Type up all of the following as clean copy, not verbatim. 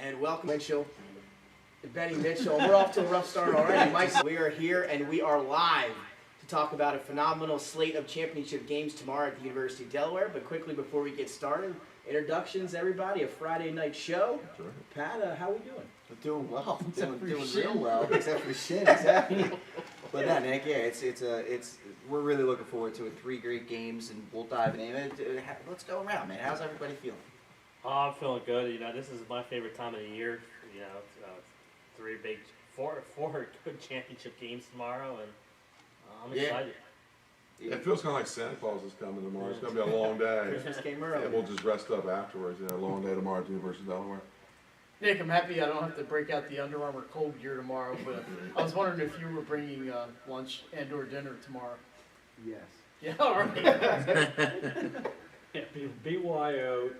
And welcome, Mitchell, Benny Mitchell. We're off to a rough start already. Mike, we are here and we are live to talk about a phenomenal slate of championship games tomorrow at the University of Delaware. But quickly before we get started, introductions, everybody. A Friday night show. Sure. Pat, how we doing? We're doing well. Doing real well, except for shit, exactly. But no, Nick, yeah, we're really looking forward to it. 3 great games, and we'll dive in. Let's go around, man. How's everybody feeling? Oh, I'm feeling good. You know, this is my favorite time of the year. You know, four good championship games tomorrow, and I'm excited. Yeah, it feels kind of like Santa Claus is coming tomorrow. It's going to be a long day. Christmas came early. And we'll just rest up afterwards. A long day tomorrow at the University of Delaware. Nick, I'm happy I don't have to break out the Under Armour cold gear tomorrow, but I was wondering if you were bringing lunch and or dinner tomorrow. Yes. Yeah, all right. Yeah, BYOF.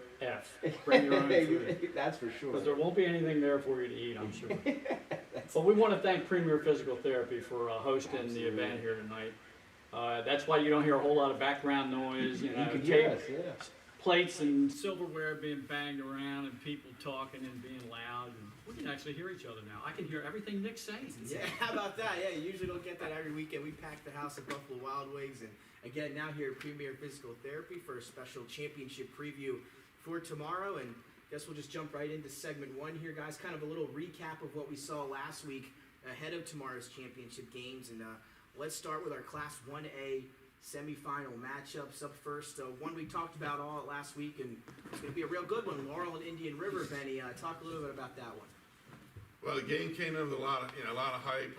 Bring your own food. That's for sure. Because there won't be anything there for you to eat, I'm sure. But we want to thank Premier Physical Therapy for hosting the event here tonight. That's why you don't hear a whole lot of background noise, you know, plates and silverware being banged around and people talking and being loud. And we can actually hear each other now. I can hear everything Nick's saying. Yeah, how about that? Yeah, you usually don't get that every weekend. We pack the house at Buffalo Wild Wings, and again, now here at Premier Physical Therapy for a special championship preview for tomorrow. And I guess we'll just jump right into segment 1 here, guys. Kind of a little recap of what we saw last week ahead of tomorrow's championship games. And let's start with our Class 1A semifinal matchups up first. One we talked about all last week, and it's going to be a real good one. Laurel and Indian River. Benny, talk a little bit about that one. Well, the game came in with a lot of hype.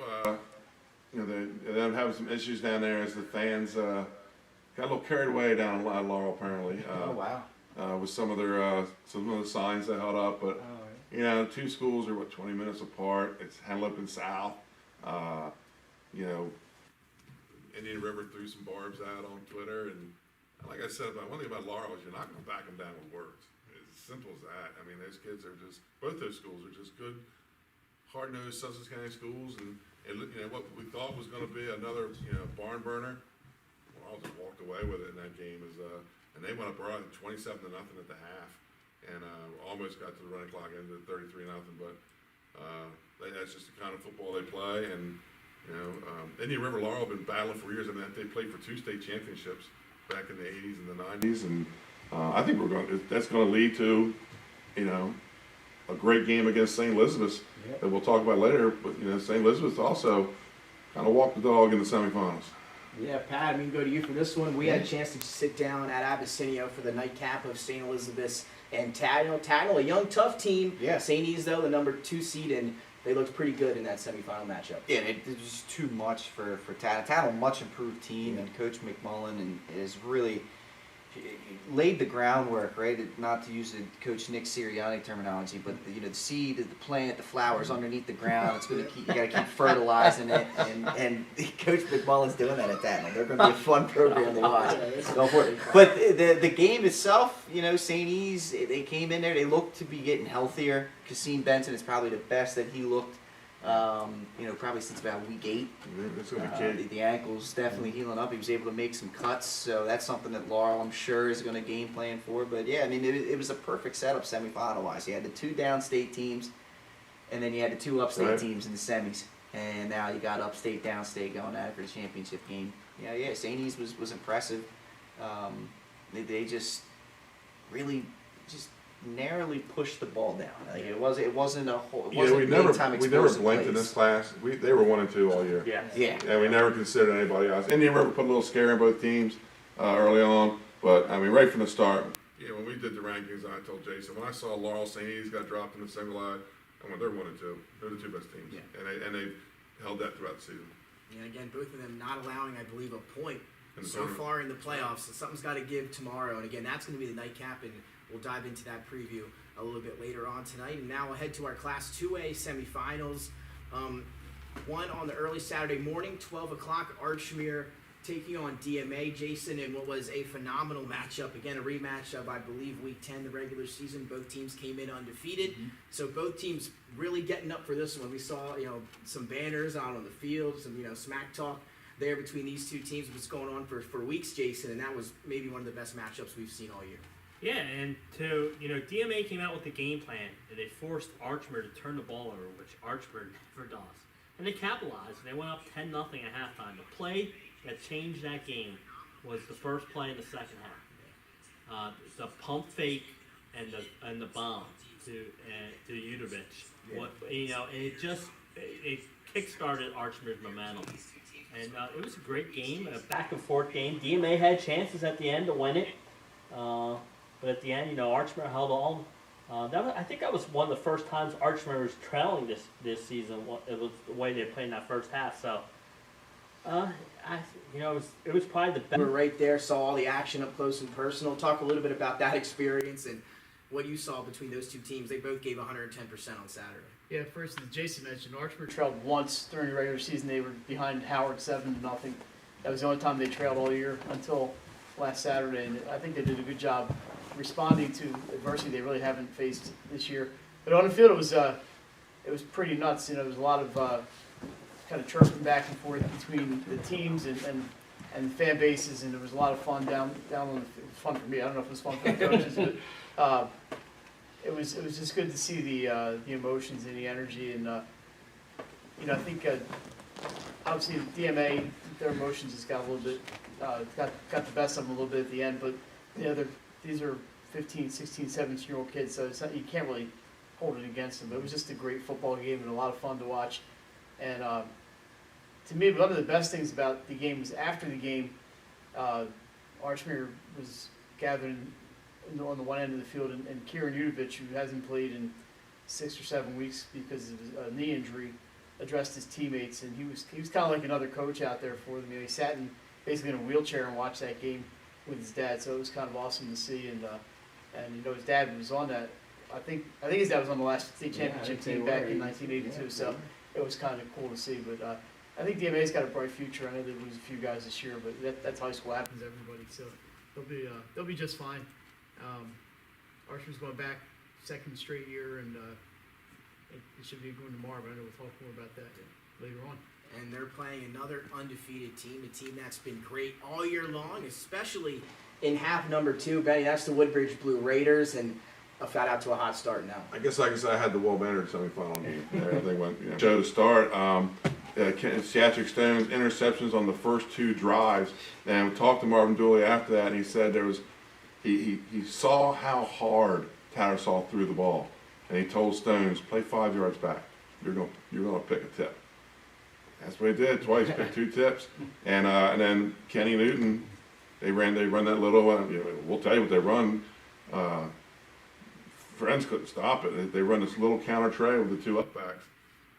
They having some issues down there as the fans got a little carried away down at Laurel, apparently. Oh, wow. With some of the signs they held up, but two schools are 20 minutes apart. It's Henlip and South. Indian River threw some barbs out on Twitter, and like I said, one thing about Laurel is you're not going to back them down with words. It's as simple as that. I mean, those kids are both those schools are just good, hard-nosed Sussex County schools, and what we thought was going to be another barn burner. Laurel just walked away with it in that game, and they went up early 27-0 at the half, and almost got to the running clock, ended at 33-0. But that's just the kind of football they play, and Indian River Laurel have been battling for years. I mean, they played for 2 state championships back in the 80s and the 90s, and I think that's going to lead to, a great game against St. Elizabeth that we'll talk about later. But St. Elizabeth also kind of walked the dog in the semifinals. Yeah, Pat, I'm going to go to you for this one. We had a chance to sit down at Abyssinia for the nightcap of St. Elizabeth's and Tagnall, a young, tough team. Yeah. St. E's, though, the number 2 seed, and they looked pretty good in that semifinal matchup. Yeah, it was just too much for Tagnall. Tagnall, much improved team, and Coach McMullen has really laid the groundwork, right? Not to use the Coach Nick Sirianni terminology, but the seed, the plant, the flowers underneath the ground. It's going to you got to keep fertilizing it, and Coach McMullen's doing that at Tagnall. They're going to be a fun program to watch. Go for it. But the game itself, St. E's, they came in there. They looked to be getting healthier. Cassine Benson is probably the best that he looked. Probably since about week 8. The ankle's definitely healing up. He was able to make some cuts, so that's something that Laurel, I'm sure, is going to game plan for. But yeah, I mean, it was a perfect setup semifinal-wise. You had the 2 downstate teams, and then you had the 2 upstate teams in the semis, and now you got upstate, downstate going at it for the championship game. Yeah, St. E's was impressive. They just really narrowly pushed the ball down. Like it wasn't a whole. We never blinked in this class. They were 1 and 2 all year. Yeah. And we never considered anybody else. Indian River put a little scare in both teams early on, but I mean, right from the start. When we did the rankings, I told Jason when I saw Laurel St. E's got dropped in the semi-line, I went, they're 1 and 2. They're the 2 best teams, and they held that throughout the season. And again, both of them not allowing, I believe, a point so tournament. far in the playoffs. So something's got to give tomorrow. And again, that's going to be the nightcap, and we'll dive into that preview a little bit later on tonight. And now we'll head to our Class 2A semifinals. One on the early Saturday morning, 12 o'clock, Archmere taking on DMA, Jason, in what was a phenomenal matchup. Again, a rematch of, I believe, Week 10, the regular season. Both teams came in undefeated. So both teams really getting up for this one. We saw, some banners out on the field, some, smack talk there between these two teams. What's going on for weeks, Jason, and that was maybe one of the best matchups we've seen all year. Yeah, and DMA came out with the game plan, and they forced Archmer to turn the ball over, which Archmer never does. And they capitalized. They went up 10-0 at halftime. The play that changed that game was the first play in the second half. The pump fake and the bomb to Udovich. Yeah. And it kick-started Archmer's momentum. And it was a great game, a back-and-forth game. DMA had chances at the end to win it. But at the end, Archmer held on. I think that was one of the first times Archmer was trailing this season. It was the way they played in that first half. So, it was probably the best. We were right there, saw all the action up close and personal. Talk a little bit about that experience and what you saw between those two teams. They both gave 110% on Saturday. Yeah, first, as Jason mentioned, Archmer trailed once during the regular season. They were behind Howard 7-0. That was the only time they trailed all year until last Saturday, and I think they did a good job responding to adversity they really haven't faced this year. But on the field, it was pretty nuts. There was a lot of kind of chirping back and forth between the teams and the fan bases, and there was a lot of fun down on the fun for me. I don't know if it was fun for the coaches, but it was just good to see the emotions and the energy, and I think obviously DMA, their emotions just got a little bit got the best of them a little bit at the end, but these are 15, 16, 17-year-old kids, so you can't really hold it against them. But it was just a great football game and a lot of fun to watch. And to me, one of the best things about the game was after the game, Archmere was gathered on the one end of the field, and Kieran Udovich, who hasn't played in 6 or 7 weeks because of a knee injury, addressed his teammates, and he was kind of like another coach out there for them. He sat basically in a wheelchair and watched that game with his dad, so it was kind of awesome to see. And his dad was on that. I think his dad was on the last state championship team back in 1982, so it was kind of cool to see. But I think DMA's got a bright future. I know they lose a few guys this year, but that's high school, happens to everybody, so they'll be just fine. Archer's going back second straight year, and it should be going tomorrow, but I know we'll talk more about that later on. And they're playing another undefeated team, a team that's been great all year long, especially in half number 2. Benny, that's the Woodbridge Blue Raiders, and a fat out to a hot start now. I guess I had the Will Banner semifinal game. Everything went show to start. Theatric Stone's interceptions on the first 2 drives, and we talked to Marvin Dooley after that, and he said he saw how hard Tattersall threw the ball, and he told Stones, play 5 yards back. You're gonna pick a tip. That's what he did twice. Picked 2 tips, and then Kenny Newton, they ran that little. We'll tell you what they run. Friends couldn't stop it. They run this little counter tray with the 2 upbacks,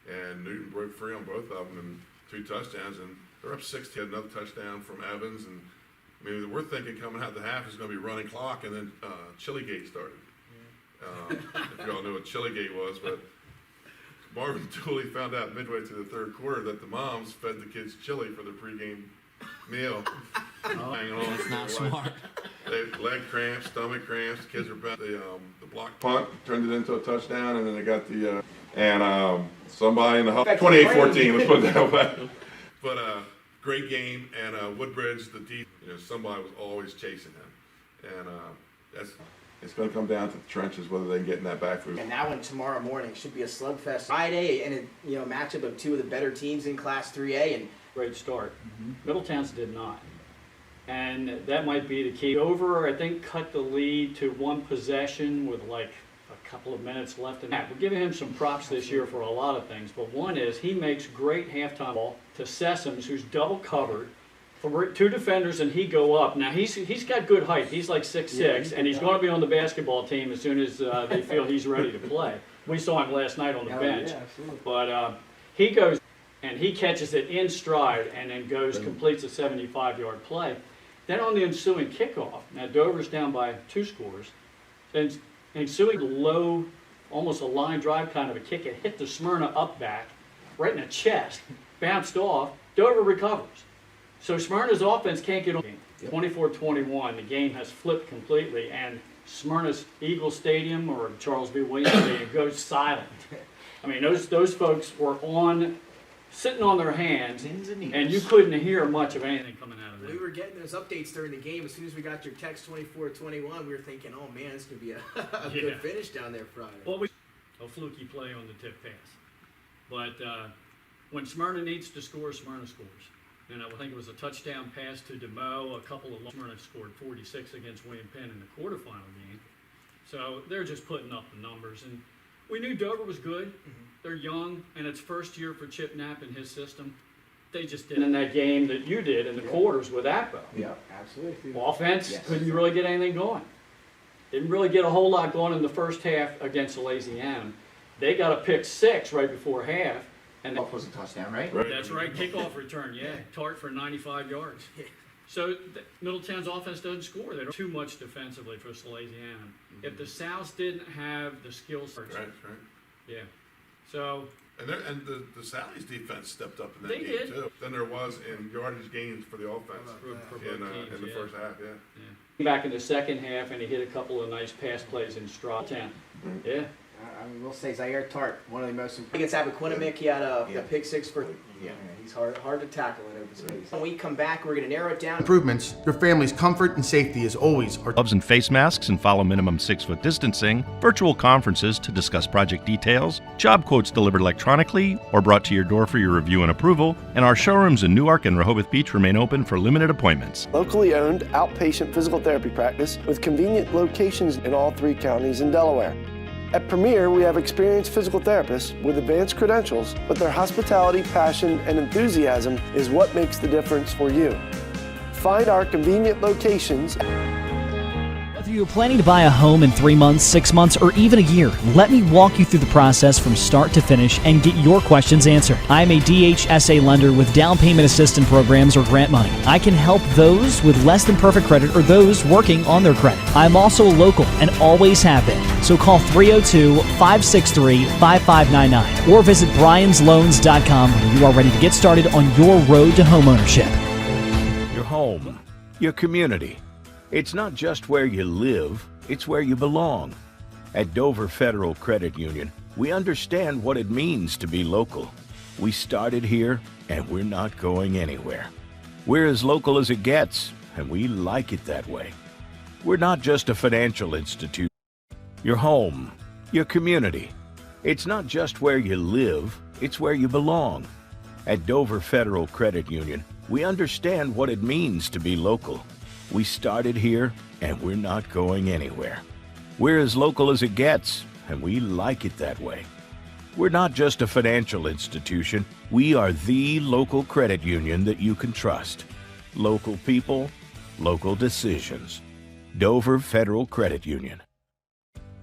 and Newton broke free on both of them and 2 touchdowns, and they're up 6. Had another touchdown from Evans, and I mean we're thinking coming out the half is going to be running clock, and then Chilligate started. If you all knew what Chilligate was, but Marvin Dooley found out midway through the 3rd quarter that the moms fed the kids chili for their pregame meal. Hanging on. That's not smart. They had leg cramps, stomach cramps. The kids were bent. The block punt turned it into a touchdown, and then they got the somebody in the 28-14. Let's put it that way. But great game, and Woodbridge, the deep. Somebody was always chasing him, and it's going to come down to the trenches whether they can get in that backfield. And that one tomorrow morning should be a slugfest. Friday, and a matchup of 2 of the better teams in Class 3A, and Great start. Middletown's did not. And that might be the key. Dover, I think, cut the lead to 1 possession with like a couple of minutes left in that. We're giving him some props this year for a lot of things, but one is he makes great halftime ball to Sessoms, who's double covered. For 2 defenders, and he go up. Now he's got good height. He's like 6'6", and he's going to be on the basketball team as soon as they feel he's ready to play. We saw him last night on the bench. But he goes and he catches it in stride, and then completes a 75-yard play. Then on the ensuing kickoff, now Dover's down by 2 scores. Then ensuing low, almost a line drive kind of a kick, it hit the Smyrna up back, right in the chest, bounced off. Dover recovers. So Smyrna's offense can't get on. 24-21, the game has flipped completely, and Smyrna's Eagle Stadium, or Charles B. Williams Stadium, goes silent. I mean, those folks were on sitting on their hands, Pins and needles. and you couldn't hear much of anything coming out of We them. were getting those updates during the game. As soon as we got your text 24-21, we were thinking, oh man, it's gonna be a Yeah. good finish down there Friday. Well, a fluky play on the tip pass. But when Smyrna needs to score, Smyrna scores. And I think it was a touchdown pass to DeMo. A couple of Smyrna scored 46 against William Penn in the quarterfinal game. So they're just putting up the numbers. And we knew Dover was good. Mm-hmm. They're young, and it's first year for Chip Knapp and his system. They just did in that game that you did in the quarters with Atbo. Yeah, absolutely. Offense, Yes. couldn't you really get anything going? Didn't really get a whole lot going in the first half against Louisiana. They got a pick 6 right before half. And That was a touchdown, right? Right. that's right, kickoff return, yeah. Tart for 95 yards. Yeah. So Middletown's offense doesn't score. They don't do much defensively for Louisiana. If the South didn't have the skills, Right, right. yeah. So And the Sally's defense stepped up in that They game did. too. Than there was in yardage gains for the offense for both in teams, the yeah. first half. Yeah. Back in the second half, and he hit a couple of nice pass plays in Strawtown. Yeah. I mean, we'll say Zaire Tart, one of the most Against Aberquinimink, he had a pick 6 for. Yeah. He's hard to tackle in open space. When we come back, we're going to narrow it down. Improvements, your family's comfort and safety is always our Gloves and face masks and follow minimum 6-foot distancing, virtual conferences to discuss project details, job quotes delivered electronically or brought to your door for your review and approval, and our showrooms in Newark and Rehoboth Beach remain open for limited appointments. Locally owned outpatient physical therapy practice with convenient locations in all 3 counties in Delaware. At Premier, we have experienced physical therapists with advanced credentials, but their hospitality, passion, and enthusiasm is what makes the difference for you. Find our convenient locations. Whether you're planning to buy a home in 3 months, 6 months, or even a year, let me walk you through the process from start to finish and get your questions answered. I am a DHSA lender with down payment assistance programs or grant money. I can help those with less than perfect credit or those working on their credit. I'm also local and always have been. So call 302-563-5599 or visit bryans.loans.com when you are ready to get started on your road to homeownership. Your home, your community. It's not just where you live, it's where you belong. At Dover Federal Credit Union, we understand what it means to be local. We started here, and we're not going anywhere. We're as local as it gets, and we like it that way. We're not just a financial institution. Your home, your community. It's not just where you live, it's where you belong. At Dover Federal Credit Union, we understand what it means to be local. We started here, and we're not going anywhere. We're as local as it gets, and we like it that way. We're not just a financial institution. We are the local credit union that you can trust. Local people, local decisions. Dover Federal Credit Union.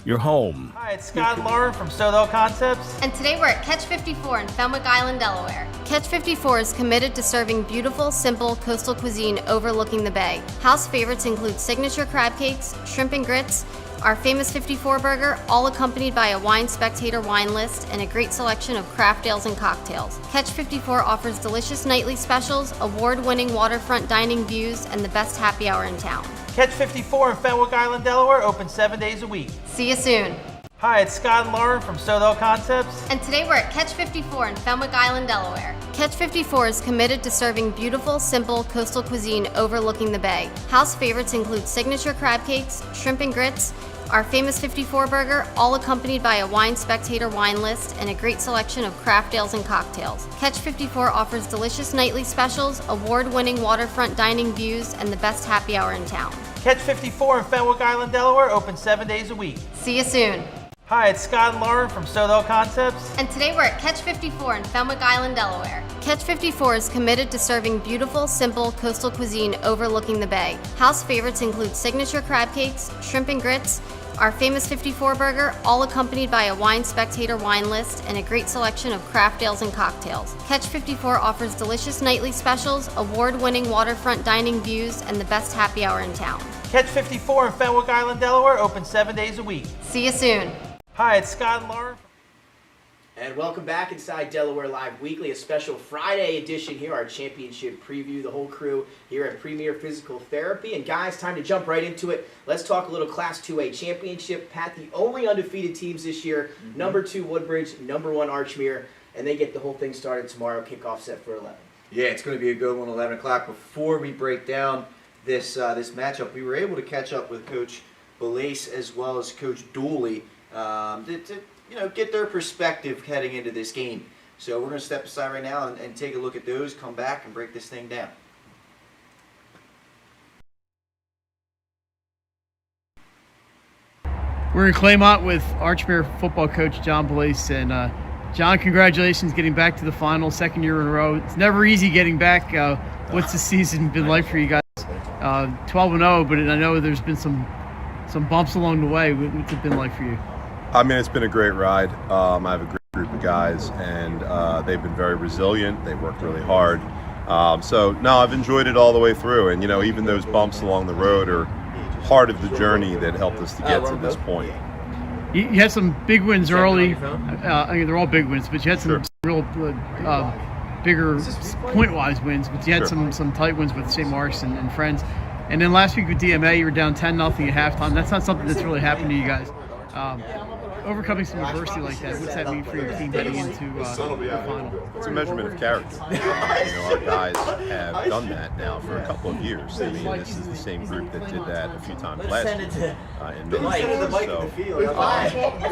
Your home. Hi, it's Scott and Lauren from Sodell Concepts. And today we're at Catch 54 in Fenwick Island, Delaware. Catch 54 is committed to serving beautiful, simple coastal cuisine overlooking the bay. House favorites include signature crab cakes, shrimp and grits, our famous 54 burger, all accompanied by a wine spectator wine list and a great selection of craft ales and cocktails. Catch 54 offers delicious nightly specials, award-winning waterfront dining views, and the best happy hour in town. Catch 54 in Fenwick Island, Delaware, open 7 days a week. See you soon. Hi, it's Scott and Lauren from Sodell Concepts. And today we're at Catch 54 in Fenwick Island, Delaware. Catch 54 is committed to serving beautiful, simple coastal cuisine overlooking the bay. House favorites include signature crab cakes, shrimp and grits, our famous 54 burger, all accompanied by a wine spectator wine list and a great selection of craft ales and cocktails. Catch 54 offers delicious nightly specials, award-winning waterfront dining views, and the best happy hour in town. Catch 54 in Fenwick Island, Delaware, open 7 days a week. See you soon. Hi, it's Scott and Lauren from Sodell Concepts. And today we're at Catch 54 in Fenwick Island, Delaware. Catch 54 is committed to serving beautiful, simple coastal cuisine overlooking the bay. House favorites include signature crab cakes, shrimp and grits, our famous 54 burger, all accompanied by a wine spectator wine list and a great selection of craft ales and cocktails. Catch 54 offers delicious nightly specials, award-winning waterfront dining views, and the best happy hour in town. Catch 54 in Fenwick Island, Delaware, open 7 days a week. See you soon. Hi, it's Scott and Lauren. And welcome back inside Delaware Live Weekly, a special Friday edition here, our championship preview, the whole crew here at Premier Physical Therapy. And guys, time to jump right into it. Let's talk a little Class 2A championship. Pat, the only undefeated teams this year, number 2 Woodbridge, number 1 Archmere. and they get the whole thing started tomorrow. Kickoff set for 11. Yeah, it's going to be a good one, 11 o'clock. Before we break down this matchup, we were able to catch up with Coach Belace as well as Coach Dooley to get their perspective heading into this game. So we're going to step aside right now and take a look at those, come back and break this thing down. We're in Claymont with Archmere football coach John Belace. And John, congratulations getting back to the final, second year in a row. It's never easy getting back. What's the season been like for you guys? 12-0, but I know there's been some bumps along the way. What's it been like for you? I mean, it's been a great ride. I have a great group of guys, and they've been very resilient. They worked really hard. I've enjoyed it all the way through. And, even those bumps along the road are part of the journey that helped us to get to this point. You had some big wins early. They're all big wins, but you had some real bigger point-wise wins. But you had some tight wins with St. Mark's and friends. And then last week with DMA, you were down 10-0 at halftime. That's not something that's really happened to you guys. Overcoming some adversity like that, what's that mean for your team heading into the final? It's a measurement of character. Our guys have done that now for a couple of years. I mean, this is the same group that did that a few times last year in Middletown. So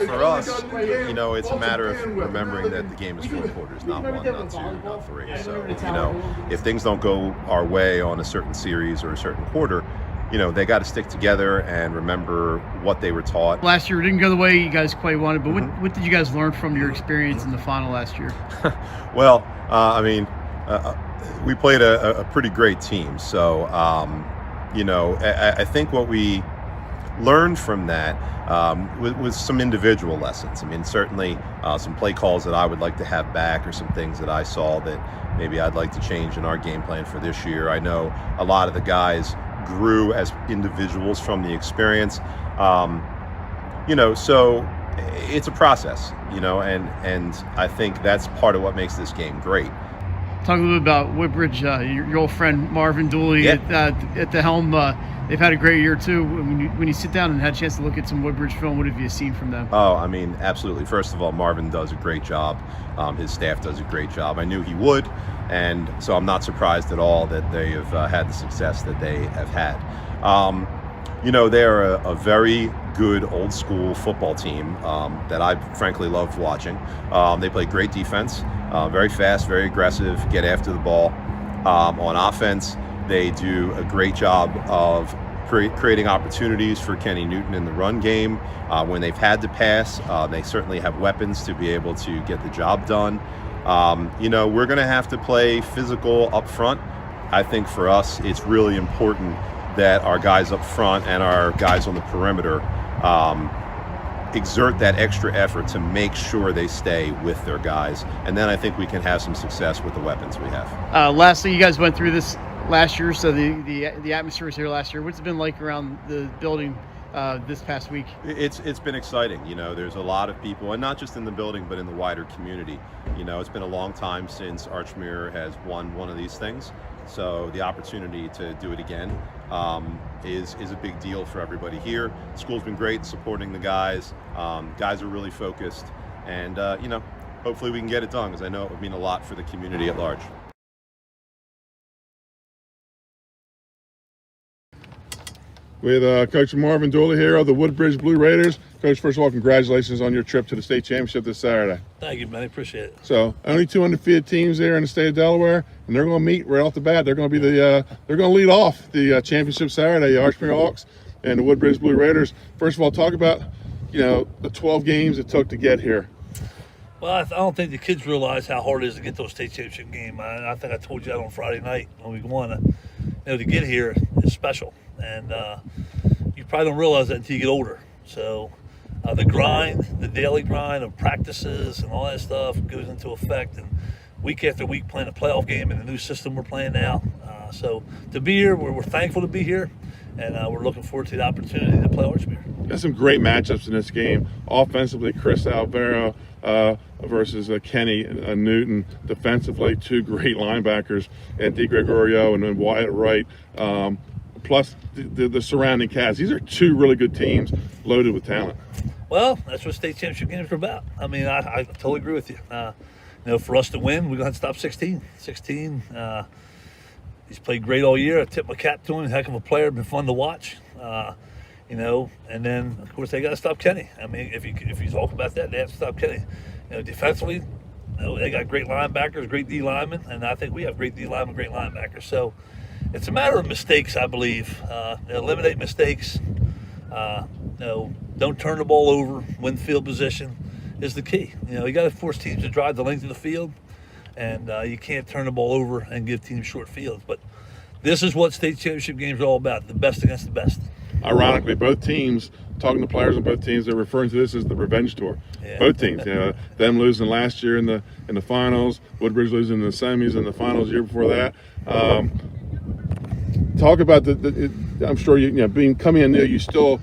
for us, it's a matter of remembering that the game is 4 quarters, not 1, not 2, not 3. So, if things don't go our way on a certain series or a certain quarter, they got to stick together and remember what they were taught. Last year, it didn't go the way you guys quite wanted, but what did you guys learn from your experience in the final last year? Well, we played a pretty great team. So, I think what we learned from that was some individual lessons. I mean, certainly some play calls that I would like to have back, or some things that I saw that maybe I'd like to change in our game plan for this year. I know a lot of the guys grew as individuals from the experience, so it's a process, and I think that's part of what makes this game great. Talk a little bit about Woodbridge, your old friend Marvin Dooley at the helm. They've had a great year too. When you sit down and had a chance to look at some Woodbridge film, what have you seen from them? Oh, I mean, absolutely. First of all, Marvin does a great job. His staff does a great job. I knew he would, and so I'm not surprised at all that they have had the success that they have had. They're a very good old school football team that I frankly love watching. They play great defense, very fast, very aggressive, get after the ball. On offense, they do a great job of creating opportunities for Kenny Newton in the run game. When they've had to pass, they certainly have weapons to be able to get the job done. We're going to have to play physical up front. I think for us, it's really important that our guys up front and our guys on the perimeter exert that extra effort to make sure they stay with their guys. And then I think we can have some success with the weapons we have. Lastly, you guys went through this last year, so the atmosphere was here last year. What's it been like around the building this past week? It's been exciting. There's a lot of people, and not just in the building, but in the wider community. It's been a long time since Archmere has won one of these things. So the opportunity to do it again is a big deal for everybody here. The school's been great supporting the guys. Guys are really focused, and hopefully we can get it done, because I know it would mean a lot for the community at large. With Coach Marvin Dooley here of the Woodbridge Blue Raiders. Coach, first of all, congratulations on your trip to the state championship this Saturday. Thank you, man. Appreciate it. So, only 2 undefeated teams there in the state of Delaware, and they're going to meet right off the bat. They're going to be they're going to lead off the championship Saturday, the Archmere Hawks and the Woodbridge Blue Raiders. First of all, talk about the 12 games it took to get here. Well, I don't think the kids realize how hard it is to get those state championship game. I think I told you that on Friday night when we won. To get here is special, and you probably don't realize that until you get older. So the grind, the daily grind of practices and all that stuff goes into effect, and week after week playing a playoff game in the new system we're playing now. So to be here, we're thankful to be here, and we're looking forward to the opportunity to play Archmere. There's some great matchups in this game. Offensively, Chris Alvaro versus Kenny Newton. Defensively, 2 great linebackers, and Di Gregorio and then Wyatt Wright. Plus the surrounding cast. These are 2 really good teams loaded with talent. Well, that's what state championship games are about. I mean, I totally agree with you. for us to win, we're going to have to stop 16. 16, he's played great all year. I tip my cap to him. Heck of a player. Been fun to watch. And then, of course, they got to stop Kenny. I mean, if you talk about that, they have to stop Kenny. Defensively, they got great linebackers, great D linemen, and I think we have great D linemen, great linebackers. So it's a matter of mistakes, I believe. Eliminate mistakes. Don't turn the ball over. Win field position is the key. You got to force teams to drive the length of the field, and you can't turn the ball over and give teams short fields. But this is what state championship games are all about: the best against the best. Ironically, both teams, talking to players on both teams, they're referring to this as the revenge tour. Yeah. Both teams, them losing last year in the finals, Woodbridge losing in the semis and the finals the year before that. Talk about I'm sure coming in there, you still,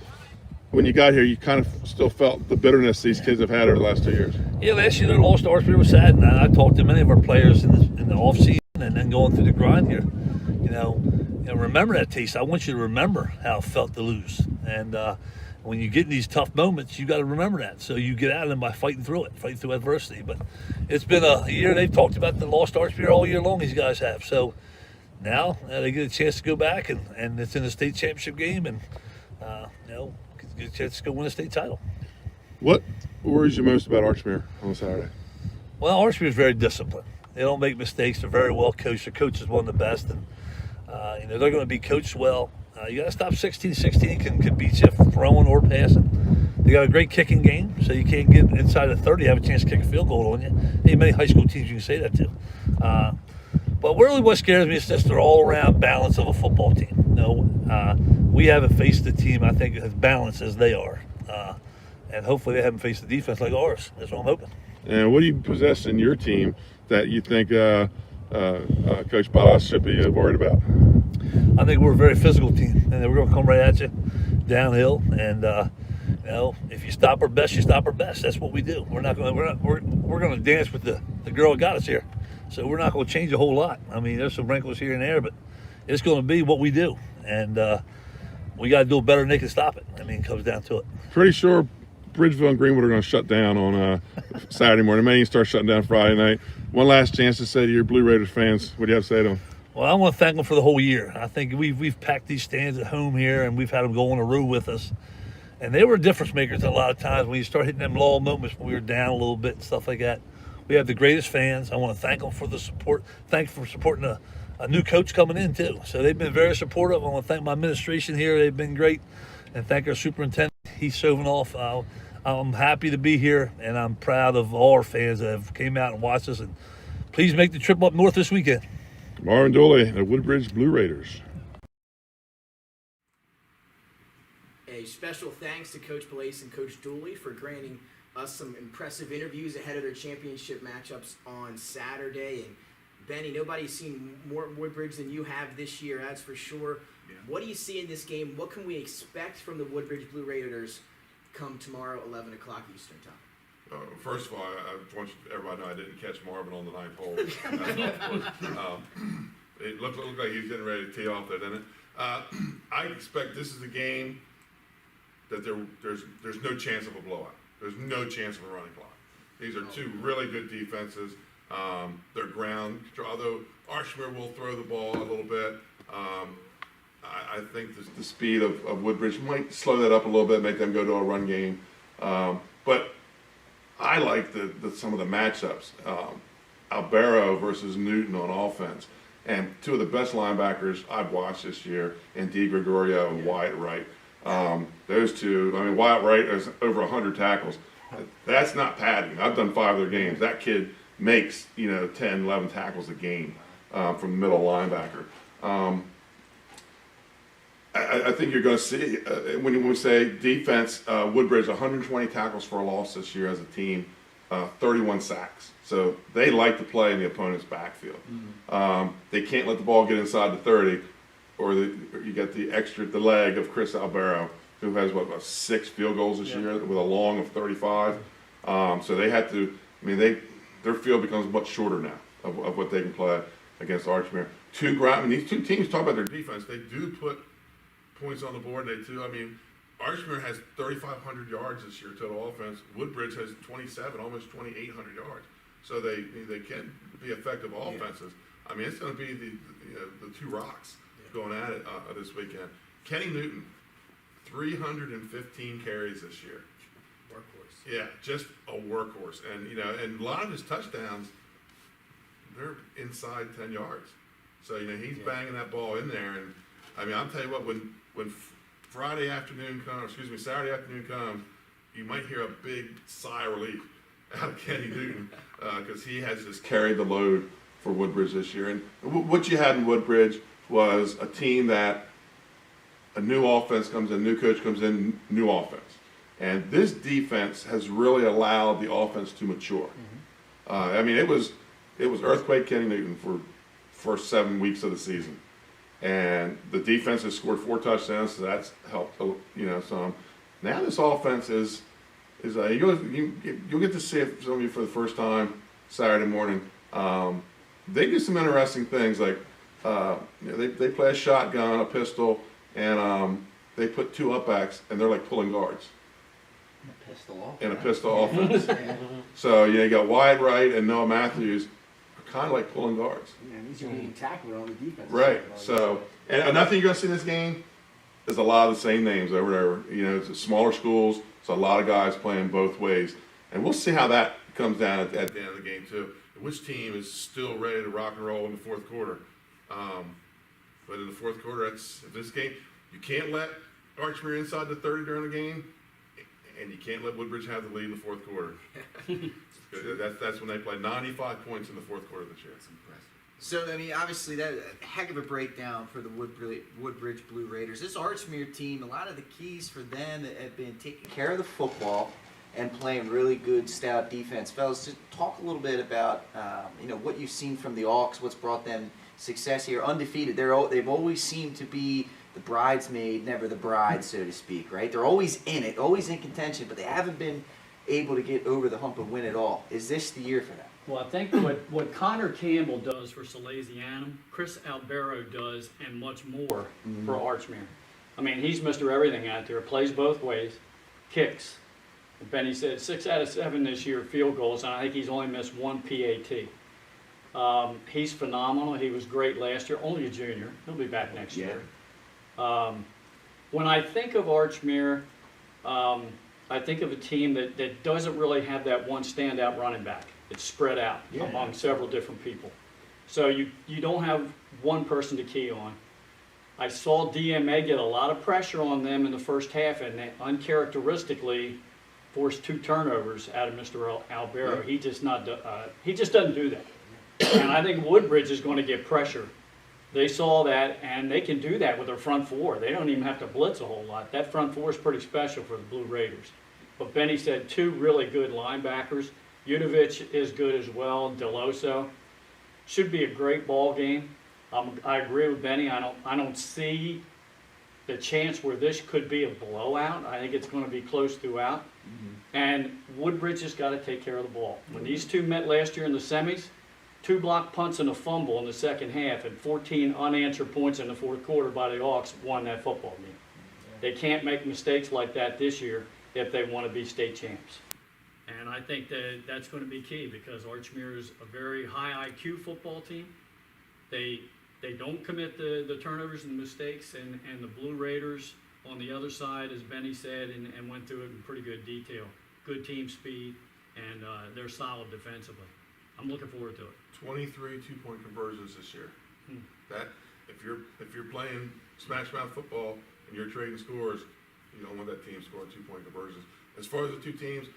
when you got here, you kind of still felt the bitterness these kids have had over the last 2 years. Yeah, last year they lost to Archbishop was sad, and I talked to many of our players in the off season and then going through the grind here. Remember that taste. I want you to remember how it felt to lose. And when you get in these tough moments, you got to remember that. So you get out of them by fighting through adversity. But it's been a year. They've talked about the lost Archbishop all year long. These guys have. So now they get a chance to go back, and it's in the state championship game, and get a chance to go win a state title. What worries you most about Archmere on Saturday? Well, Archmere is very disciplined. They don't make mistakes. They're very well coached. Their coach is one of the best, and they're going to be coached well. You got to stop 16. 16 can beat you throwing or passing. They got a great kicking game, so you can't get inside the 30, have a chance to kick a field goal on you. Ain't many high school teams you can say that to. But really what scares me is just their all-around balance of a football team. We haven't faced a team, I think, as balanced as they are. And hopefully they haven't faced a defense like ours. That's what I'm hoping. And what do you possess in your team that you think Coach Ballas should be worried about? I think we're a very physical team, and we're going to come right at you downhill. And if you stop our best, you stop our best. That's what we do. We're going to dance with the girl that got us here. So we're not going to change a whole lot. I mean, there's some wrinkles here and there, but it's going to be what we do, and we got to do it better than they can stop it. I mean, it comes down to it. Pretty sure Bridgeville and Greenwood are going to shut down on Saturday morning. Maybe start shutting down Friday night. One last chance to say to your Blue Raiders fans, what do you have to say to them? Well, I want to thank them for the whole year. I think we've packed these stands at home here, and we've had them go on a road with us. And they were difference makers a lot of times when you start hitting them low moments when we were down a little bit and stuff like that. We have the greatest fans. I want to thank them for the support. Thanks for supporting a new coach coming in, too. So they've been very supportive. I want to thank my administration here. They've been great. And thank our superintendent. He's shoving off. I'm happy to be here, and I'm proud of all our fans that have came out and watched us. And please make the trip up north this weekend. Marvin Dooley, the Woodbridge Blue Raiders. A special thanks to Coach Ballas and Coach Dooley for granting us some impressive interviews ahead of their championship matchups on Saturday. And Benny, nobody's seen more Woodbridge than you have this year, that's for sure. Yeah. What do you see in this game? What can we expect from the Woodbridge Blue Raiders come tomorrow, 11 o'clock Eastern time? First of all, I want everybody to know I didn't catch Marvin on the ninth hole. It looked like he was getting ready to tee off there, didn't it? I expect this is a game that there's no chance of a blowout. There's no chance of a running clock. These are two really good defenses. Their ground, although Archmere will throw the ball a little bit, I think the speed of Woodbridge might slow that up a little bit, make them go to a run game. But I like some of the matchups. Albero versus Newton on offense. And two of the best linebackers I've watched this year, in D. Gregorio and Wyatt Wright. Those two, I mean, Wyatt Wright has over 100 tackles. That's not padding. I've done 5 of their games. That kid makes, 10, 11 tackles a game from the middle linebacker. I think you're going to see, when we say defense, Woodbridge, 120 tackles for a loss this year as a team, 31 sacks. So they like to play in the opponent's backfield. Mm-hmm. They can't let the ball get inside the 30, or you get the leg of Chris Albero, who has, 6 field goals this year with a long of 35. So they had to, their field becomes much shorter now of what they can play against Archmere. These two teams, talk about their defense, they do put points on the board. Archmere has 3,500 yards this year total offense. Woodbridge has 27, almost 2,800 yards. so they can be effective offenses. I mean, it's going to be the two rocks going at it this weekend. Kenny Newton, 315 carries this year. Workhorse. Yeah, just a workhorse, and and a lot of his touchdowns, they're inside 10 yards. So he's banging that ball in there, and I mean, I'll tell you what, when Saturday afternoon comes, you might hear a big sigh of relief out of Kenny Newton because he has just carried the load for Woodbridge this year. And what you had in Woodbridge was a team that a new offense comes in, new coach comes in, new offense. And this defense has really allowed the offense to mature. I mean, it was earthquake Kenny Newton for first 7 weeks of the season. And the defense has scored 4 touchdowns, so that's helped, some. Now this offense is you'll get to see it, some of you, for the first time Saturday morning. They do some interesting things, like they play a shotgun, a pistol, and they put 2 up-backs, and they're like pulling guards. In a pistol offense. So you got Wyatt Wright and Noah Matthews are kind of like pulling guards. Yeah, and he's your leading tackler on the defense. Right. So, and another thing you're going to see in this game is a lot of the same names over and over. It's smaller schools, so a lot of guys playing both ways. And we'll see how that comes down at the end of the game, too. Which team is still ready to rock and roll in the fourth quarter. But in the fourth quarter, this game, you can't let Archmere inside the 30 during the game, and you can't let Woodbridge have the lead in the fourth quarter. That's when they play 95 points in the fourth quarter this year. It's impressive. So, I mean, obviously, that a heck of a breakdown for the Woodbridge Blue Raiders. This Archmere team, a lot of the keys for them have been taking care of the football and playing really good, stout defense. Fellas, just talk a little bit about what you've seen from the Hawks, what's brought them success here. Undefeated, they've always seemed to be the bridesmaid, never the bride, so to speak, right? They're always in it, always in contention, but they haven't been able to get over the hump and win it all. Is this the year for them? Well, I think what Connor Campbell does for Salesianum, Chris Albero does, and much more for Archmere. I mean, he's Mr. Everything out there, plays both ways, kicks. Benny said 6 out of 7 this year field goals, and I think he's only missed 1 PAT. He's phenomenal. He was great last year, only a junior. He'll be back next year. When I think of Archmere, I think of a team that doesn't really have that one standout running back. It's spread out among several different people. So you don't have one person to key on. I saw DMA get a lot of pressure on them in the first half, and they uncharacteristically forced 2 turnovers out of Mr. Albero. He just doesn't do that. And I think Woodbridge is going to get pressure. They saw that, and they can do that with their front 4. They don't even have to blitz a whole lot. That front 4 is pretty special for the Blue Raiders. But Benny said 2 really good linebackers. Yudovich is good as well. Deloso should be a great ball game. I agree with Benny. I don't see the chance where this could be a blowout. I think it's going to be close throughout. And Woodbridge has got to take care of the ball. When these 2 met last year in the semis, 2 block punts and a fumble in the second half, and 14 unanswered points in the fourth quarter by the Hawks won that football game. They can't make mistakes like that this year if they want to be state champs. And I think that's going to be key, because Archmere is a very high IQ football team. They don't commit the turnovers and the mistakes, and the Blue Raiders on the other side, as Benny said, and went through it in pretty good detail. Good team speed, and they're solid defensively. I'm looking forward to it. 23 2-point conversions this year. That if you're playing smash mouth football and you're trading scores, you don't want that team scoring 2-point conversions. As far as the 2 teams,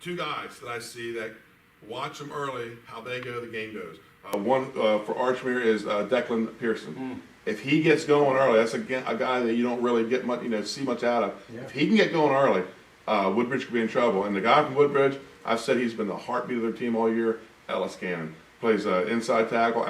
2 guys that I see that watch them early, how they go, the game goes. One for Archmere is Declan Pearson. If he gets going early, that's a guy that you don't really get much, see much out of. If he can get going early, Woodbridge could be in trouble. And the guy from Woodbridge, I've said he's been the heartbeat of their team all year. Ellis Cannon plays inside tackle,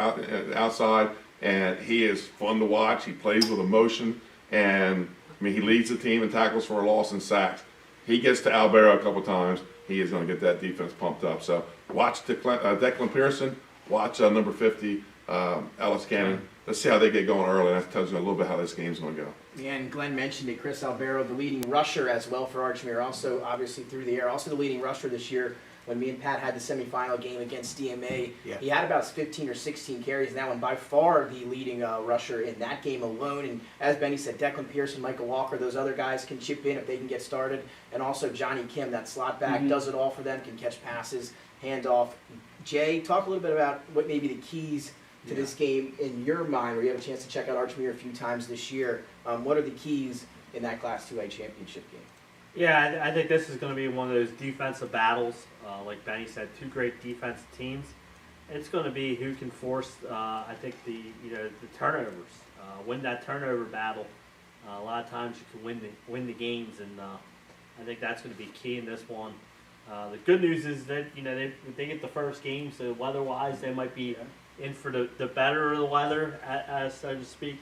outside, and he is fun to watch. He plays with emotion, and I mean, he leads the team in tackles for a loss and sacks. He gets to Albero a couple times. He is going to get that defense pumped up. So watch Declan Pearson. Watch number 50, Ellis Cannon. Let's see how they get going early. That tells you a little bit how this game's going to go. Yeah, and Glenn mentioned it. Chris Albero, the leading rusher as well for Archmere, also obviously through the air, also the leading rusher this year when me and Pat had the semifinal game against DMA, Yeah. he had about 15 or 16 carries in that one, by far the leading rusher in that game alone. And as Benny said, Declan Pearson, Michael Walker, those other guys can chip in if they can get started. And also Johnny Kim, that slot back, does it all for them, can catch passes, hand off. Jay, talk a little bit about what maybe the keys to this game in your mind, where you have a chance to check out Archmere a few times this year. What are the keys in that Class 2A championship game? Yeah, I think this is going to be one of those defensive battles. Like Benny said, two great defensive teams. It's going to be who can force, I think, the turnovers. Win that turnover battle. A lot of times you can win the games, and I think that's going to be key in this one. The good news is that they get the first game, so weather-wise they might be in for the better of the weather, as so to speak.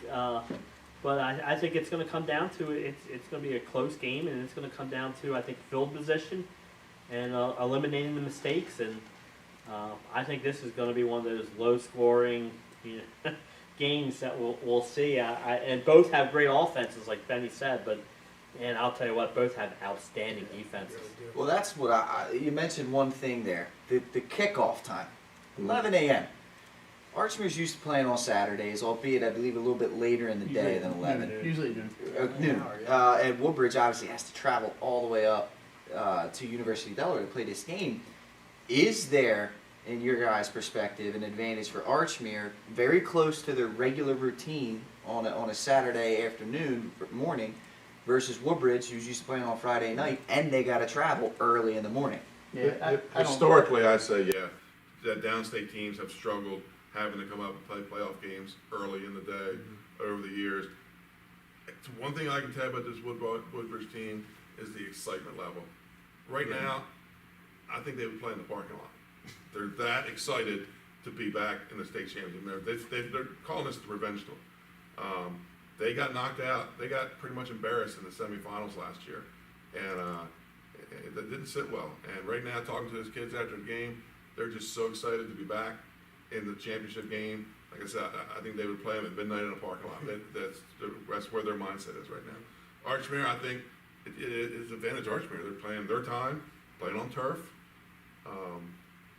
But I think it's going to come down to it's going to be a close game, and it's going to come down to, I think, field position and eliminating the mistakes. And I think this is going to be one of those low-scoring games that we'll see. And both have great offenses, like Benny said, and I'll tell you what, both have outstanding defenses. Well, that's what you mentioned one thing there, the kickoff time, 11 a.m. Archmere's used to playing on Saturdays, albeit I believe a little bit later in the day than 11. Usually noon. Noon. And Woodbridge obviously has to travel all the way up to University of Delaware to play this game. Is there, in your guys' perspective, an advantage for Archmere, very close to their regular routine on a Saturday afternoon, morning, versus Woodbridge, who's used to playing on Friday night, and they got to travel early in the morning? Yeah, Historically, I say, that downstate teams have struggled having to come up and play playoff games early in the day over the years. It's one thing I can tell you about this Woodbridge team is the excitement level. Right now, I think they would play in the parking lot. They're that excited to be back in the state championship. They're calling this the revenge tour. They got knocked out. They got pretty much embarrassed in the semifinals last year, and that didn't sit well. And right now, talking to those kids after the game, they're just so excited to be back in the championship game. Like I said, I think they would play them at midnight in a parking lot. That's where their mindset is right now. Archmere, I think, it is advantage Archmere. They're playing their time, playing on turf.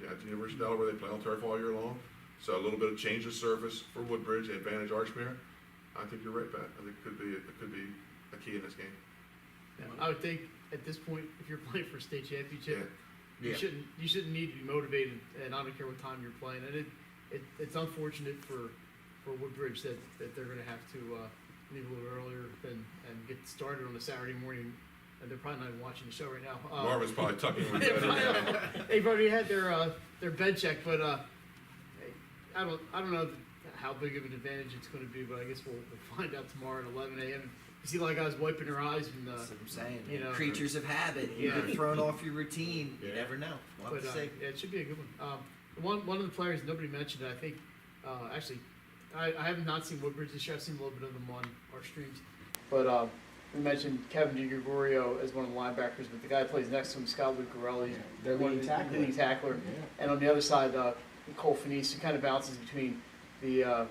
At the University of Delaware, they play on turf all year long. So a little bit of change of surface for Woodbridge, advantage Archmere. I think you're right, Pat. I think it could be a key in this game. Yeah, I would think at this point, if you're playing for a state championship, you shouldn't need to be motivated, and I don't care what time you're playing. And it's unfortunate for Woodbridge that they're going to have to leave a little earlier and get started on a Saturday morning. And they're probably not even watching the show right now. Marvin's probably tucking with bed. They've already had their bed check, but I don't know how big of an advantage it's going to be. But I guess we'll find out tomorrow at 11 a.m. You see a lot of guys wiping their eyes, and that's what I'm saying. Creatures of habit. Yeah. You're thrown off your routine. You never know. But it should be a good one. One of the players nobody mentioned, I think. Actually, I have not seen Woodbridge this year. I've seen a little bit of them on our streams, but. We mentioned Kevin DiGregorio as one of the linebackers, but the guy who plays next to him, Scott Lucarelli, their leading tackler. And on the other side, Cole Finese, who kind of bounces between the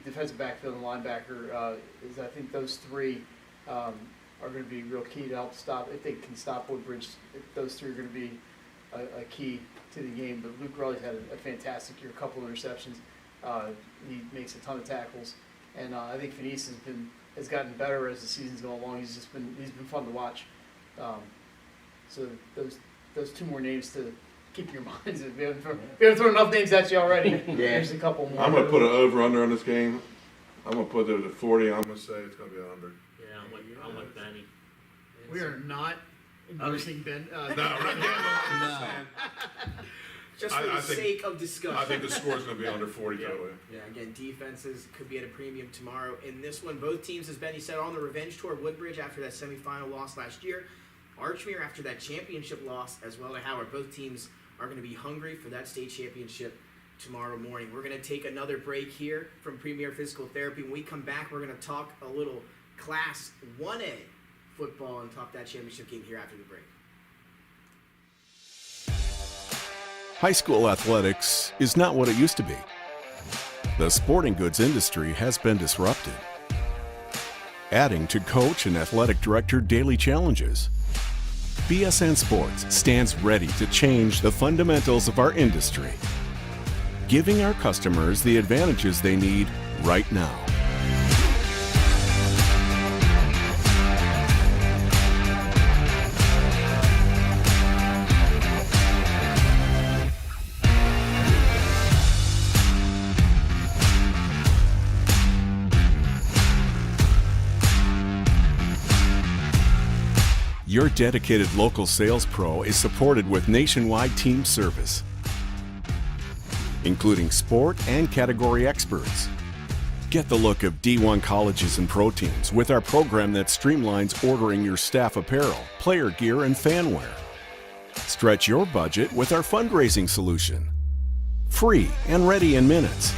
defensive backfield and linebacker. I think those three are going to be real key to help stop, if they can stop Woodbridge. Those three are going to be a key to the game. But Lucarelli's had a fantastic year, a couple of interceptions. He makes a ton of tackles, and I think Finese has gotten better as the season's gone along. He's been fun to watch. So those two more names to keep in your minds. If we haven't thrown enough names at you already, there's a couple more. I'm going to put an over-under on this game. I'm going to put it at 40. I'm going to say it's going to be an under. Yeah, I'm with Benny. We are not endorsing Ben. No. Just for the sake of discussion. I think the score is going to be under 40 totally. Yeah, again, defenses could be at a premium tomorrow. In this one, both teams, as Benny said, on the revenge tour. Woodbridge after that semifinal loss last year. Archmere after that championship loss as well at Howard. Both teams are going to be hungry for that state championship tomorrow morning. We're going to take another break here from Premier Physical Therapy. When we come back, we're going to talk a little Class 1A football and talk that championship game here after the break. High school athletics is not what it used to be. The sporting goods industry has been disrupted, adding to coach and athletic director daily challenges. BSN Sports stands ready to change the fundamentals of our industry, giving our customers the advantages they need right now. Your dedicated local sales pro is supported with nationwide team service, including sport and category experts. Get the look of D1 colleges and pro teams with our program that streamlines ordering your staff apparel, player gear, and fanwear. Stretch your budget with our fundraising solution. Free and ready in minutes.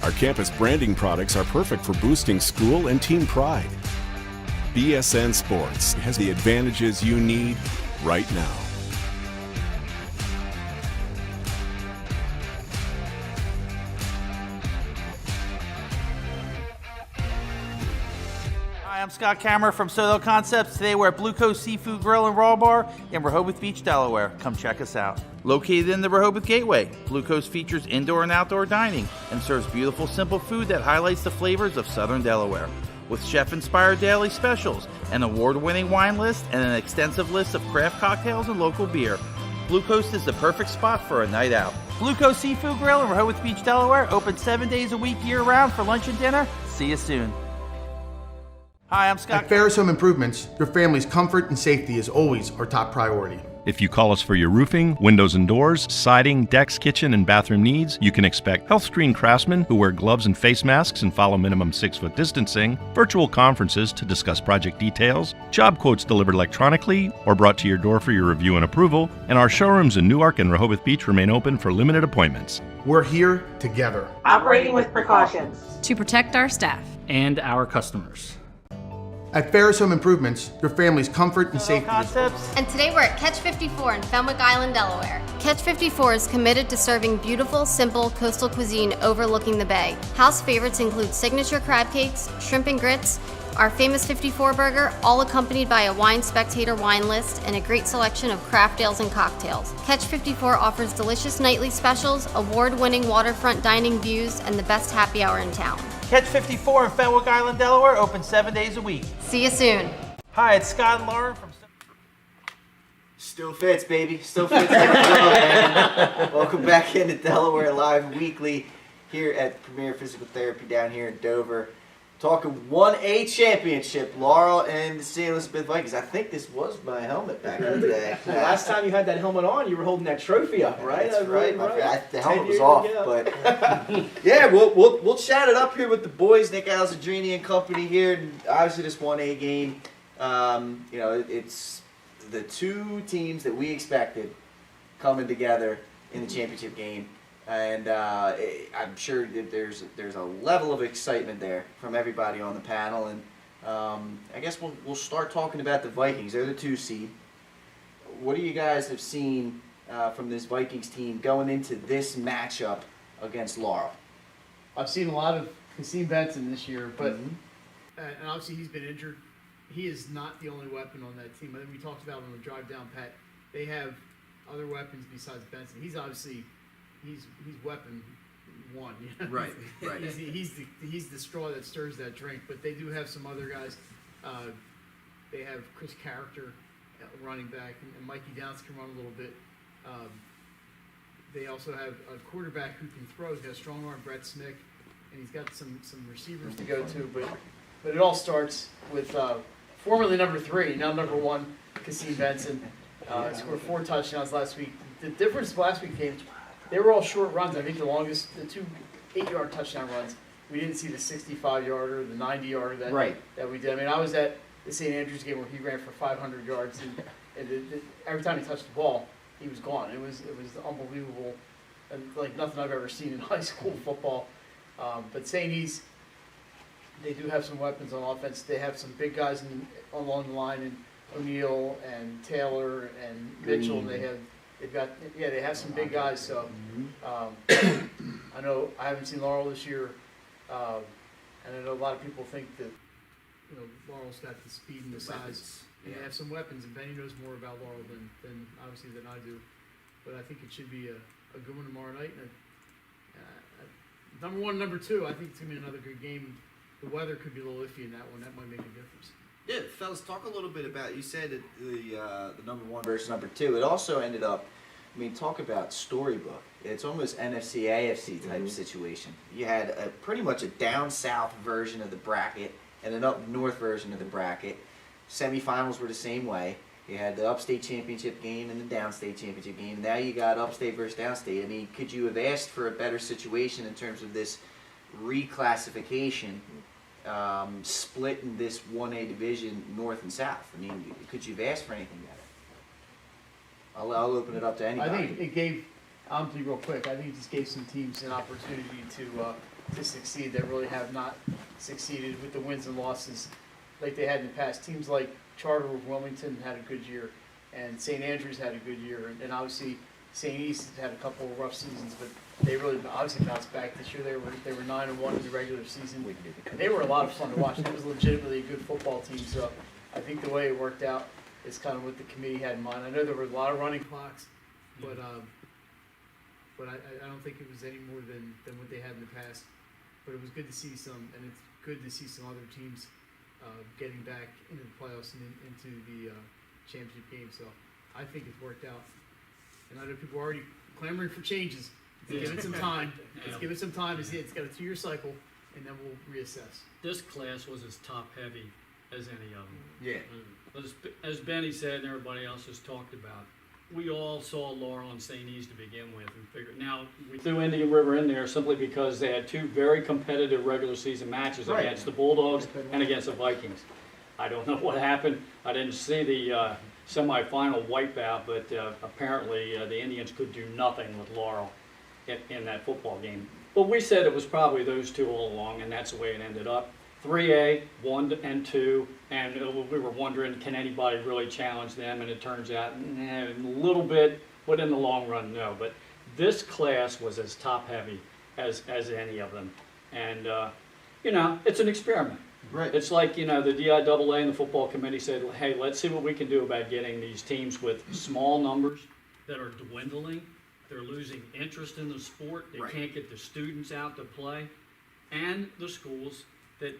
Our campus branding products are perfect for boosting school and team pride. BSN Sports has the advantages you need right now. Hi, I'm Scott Kammerer from Soto Concepts. Today we're at Blue Coast Seafood Grill and Raw Bar in Rehoboth Beach, Delaware. Come check us out. Located in the Rehoboth Gateway, Blue Coast features indoor and outdoor dining and serves beautiful, simple food that highlights the flavors of Southern Delaware. With chef-inspired daily specials, an award-winning wine list, and an extensive list of craft cocktails and local beer, Blue Coast is the perfect spot for a night out. Blue Coast Seafood Grill in Rehoboth Beach, Delaware, open 7 days a week year-round for lunch and dinner. See you soon. Hi, I'm Scott. At Ferris Home Improvements, your family's comfort and safety is always our top priority. If you call us for your roofing, windows and doors, siding, decks, kitchen, and bathroom needs, you can expect health-screened craftsmen who wear gloves and face masks and follow minimum 6-foot distancing, virtual conferences to discuss project details, job quotes delivered electronically or brought to your door for your review and approval, and our showrooms in Newark and Rehoboth Beach remain open for limited appointments. We're here together. Operating with precautions. To protect our staff. And our customers. At Ferris Home Improvements, your family's comfort and safety. And today we're at Catch 54 in Fenwick Island, Delaware. Catch 54 is committed to serving beautiful, simple coastal cuisine overlooking the bay. House favorites include signature crab cakes, shrimp and grits, our famous 54 burger, all accompanied by a wine spectator wine list and a great selection of craft ales and cocktails. Catch 54 offers delicious nightly specials, award-winning waterfront dining views, and the best happy hour in town. Catch 54 in Fenwick Island, Delaware, open 7 days a week. See you soon. Hi, it's Scott and Lauren from... Still fits, baby. Still fits. Welcome back into Delaware Live Weekly here at Premier Physical Therapy down here in Dover. Talking 1A championship, Laurel and the St. Elizabeth Vikings. I think this was my helmet back in the day. Last time you had that helmet on, you were holding that trophy up, right? That's right. Right. The helmet was off, but yeah, we'll chat it up here with the boys, Nick Alessandrini and company here. And obviously, this 1A game, it's the two teams that we expected coming together in the championship game. And I'm sure that there's a level of excitement there from everybody on the panel. And I guess we'll start talking about the Vikings. They're the 2 seed. What do you guys have seen from this Vikings team going into this matchup against Laurel? I've seen a lot of Kasim Benson this year, but and obviously he's been injured. He is not the only weapon on that team. I think we talked about on the drive down, Pat. They have other weapons besides Benson. He's obviously he's weapon one. You know? Right. He's the straw that stirs that drink. But they do have some other guys. They have Chris Character running back, and Mikey Downs can run a little bit. They also have a quarterback who can throw. He's got a strong arm, Brett Smick, and he's got some receivers to go to. But it all starts with formerly number 3, now number 1, Kasim Benson. Scored 4 touchdowns last week. The difference last week games, they were all short runs. I think the longest, the 2 8-yard touchdown runs. We didn't see the 65-yarder, the 90-yarder that we did. I mean, I was at the St. Andrews game where he ran for 500 yards, and every time he touched the ball, he was gone. It was unbelievable, and like nothing I've ever seen in high school football. But St. E's, they do have some weapons on offense. They have some big guys along the line, and O'Neal and Taylor and Mitchell. And they have some big guys. So I know I haven't seen Laurel this year, and I know a lot of people think that Laurel's got the speed and the size. And they have some weapons, and Benny knows more about Laurel than obviously than I do. But I think it should be a good one tomorrow night. And number one, number two, I think it's gonna be another good game. The weather could be a little iffy in that one. That might make a difference. Yeah, fellas, talk a little bit about. You said that the number one versus number two. It also ended up. I mean, talk about storybook. It's almost NFC AFC type situation. You had pretty much a down south version of the bracket and an up north version of the bracket. Semifinals were the same way. You had the upstate championship game and the downstate championship game. Now you got upstate versus downstate. I mean, could you have asked for a better situation in terms of this reclassification, splitting this 1A division north and south? I mean, could you have asked for anything better? I'll open it up to anybody. I think it gave, I'll be real quick, I think it just gave some teams an opportunity to succeed that really have not succeeded with the wins and losses like they had in the past. Teams like Charter of Wilmington had a good year, and St. Andrews had a good year, and obviously St. East had a couple of rough seasons, but they really obviously bounced back this year. They were 9-1 in the regular season. They were a lot of fun to watch. It was legitimately a good football team. So I think the way it worked out is kind of what the committee had in mind. I know there were a lot of running clocks, but I don't think it was any more than what they had in the past. But it was good to see some, and it's good to see some other teams getting back into the playoffs and into the championship game. So I think it's worked out. And I know people are already clamoring for changes. Let's give it some time. Let's give it some time. It's got a 2-year cycle, and then we'll reassess. This class was as top-heavy as any of them. Yeah. As Benny said and everybody else has talked about, we all saw Laurel and St. E's to begin with and figured. Now, we threw Indian River in there simply because they had two very competitive regular season matches against the Bulldogs and against the Vikings. I don't know what happened. I didn't see the semifinal wipeout, but apparently the Indians could do nothing with Laurel in that football game. But we said it was probably those two all along, and that's the way it ended up. 3A, 1 and 2, and we were wondering, can anybody really challenge them? And it turns out, a little bit, but in the long run, no. But this class was as top-heavy as any of them. And, it's an experiment. Right. It's like, the DIAA and the football committee said, hey, let's see what we can do about getting these teams with small numbers that are dwindling. They're losing interest in the sport. They can't get the students out to play. And the schools that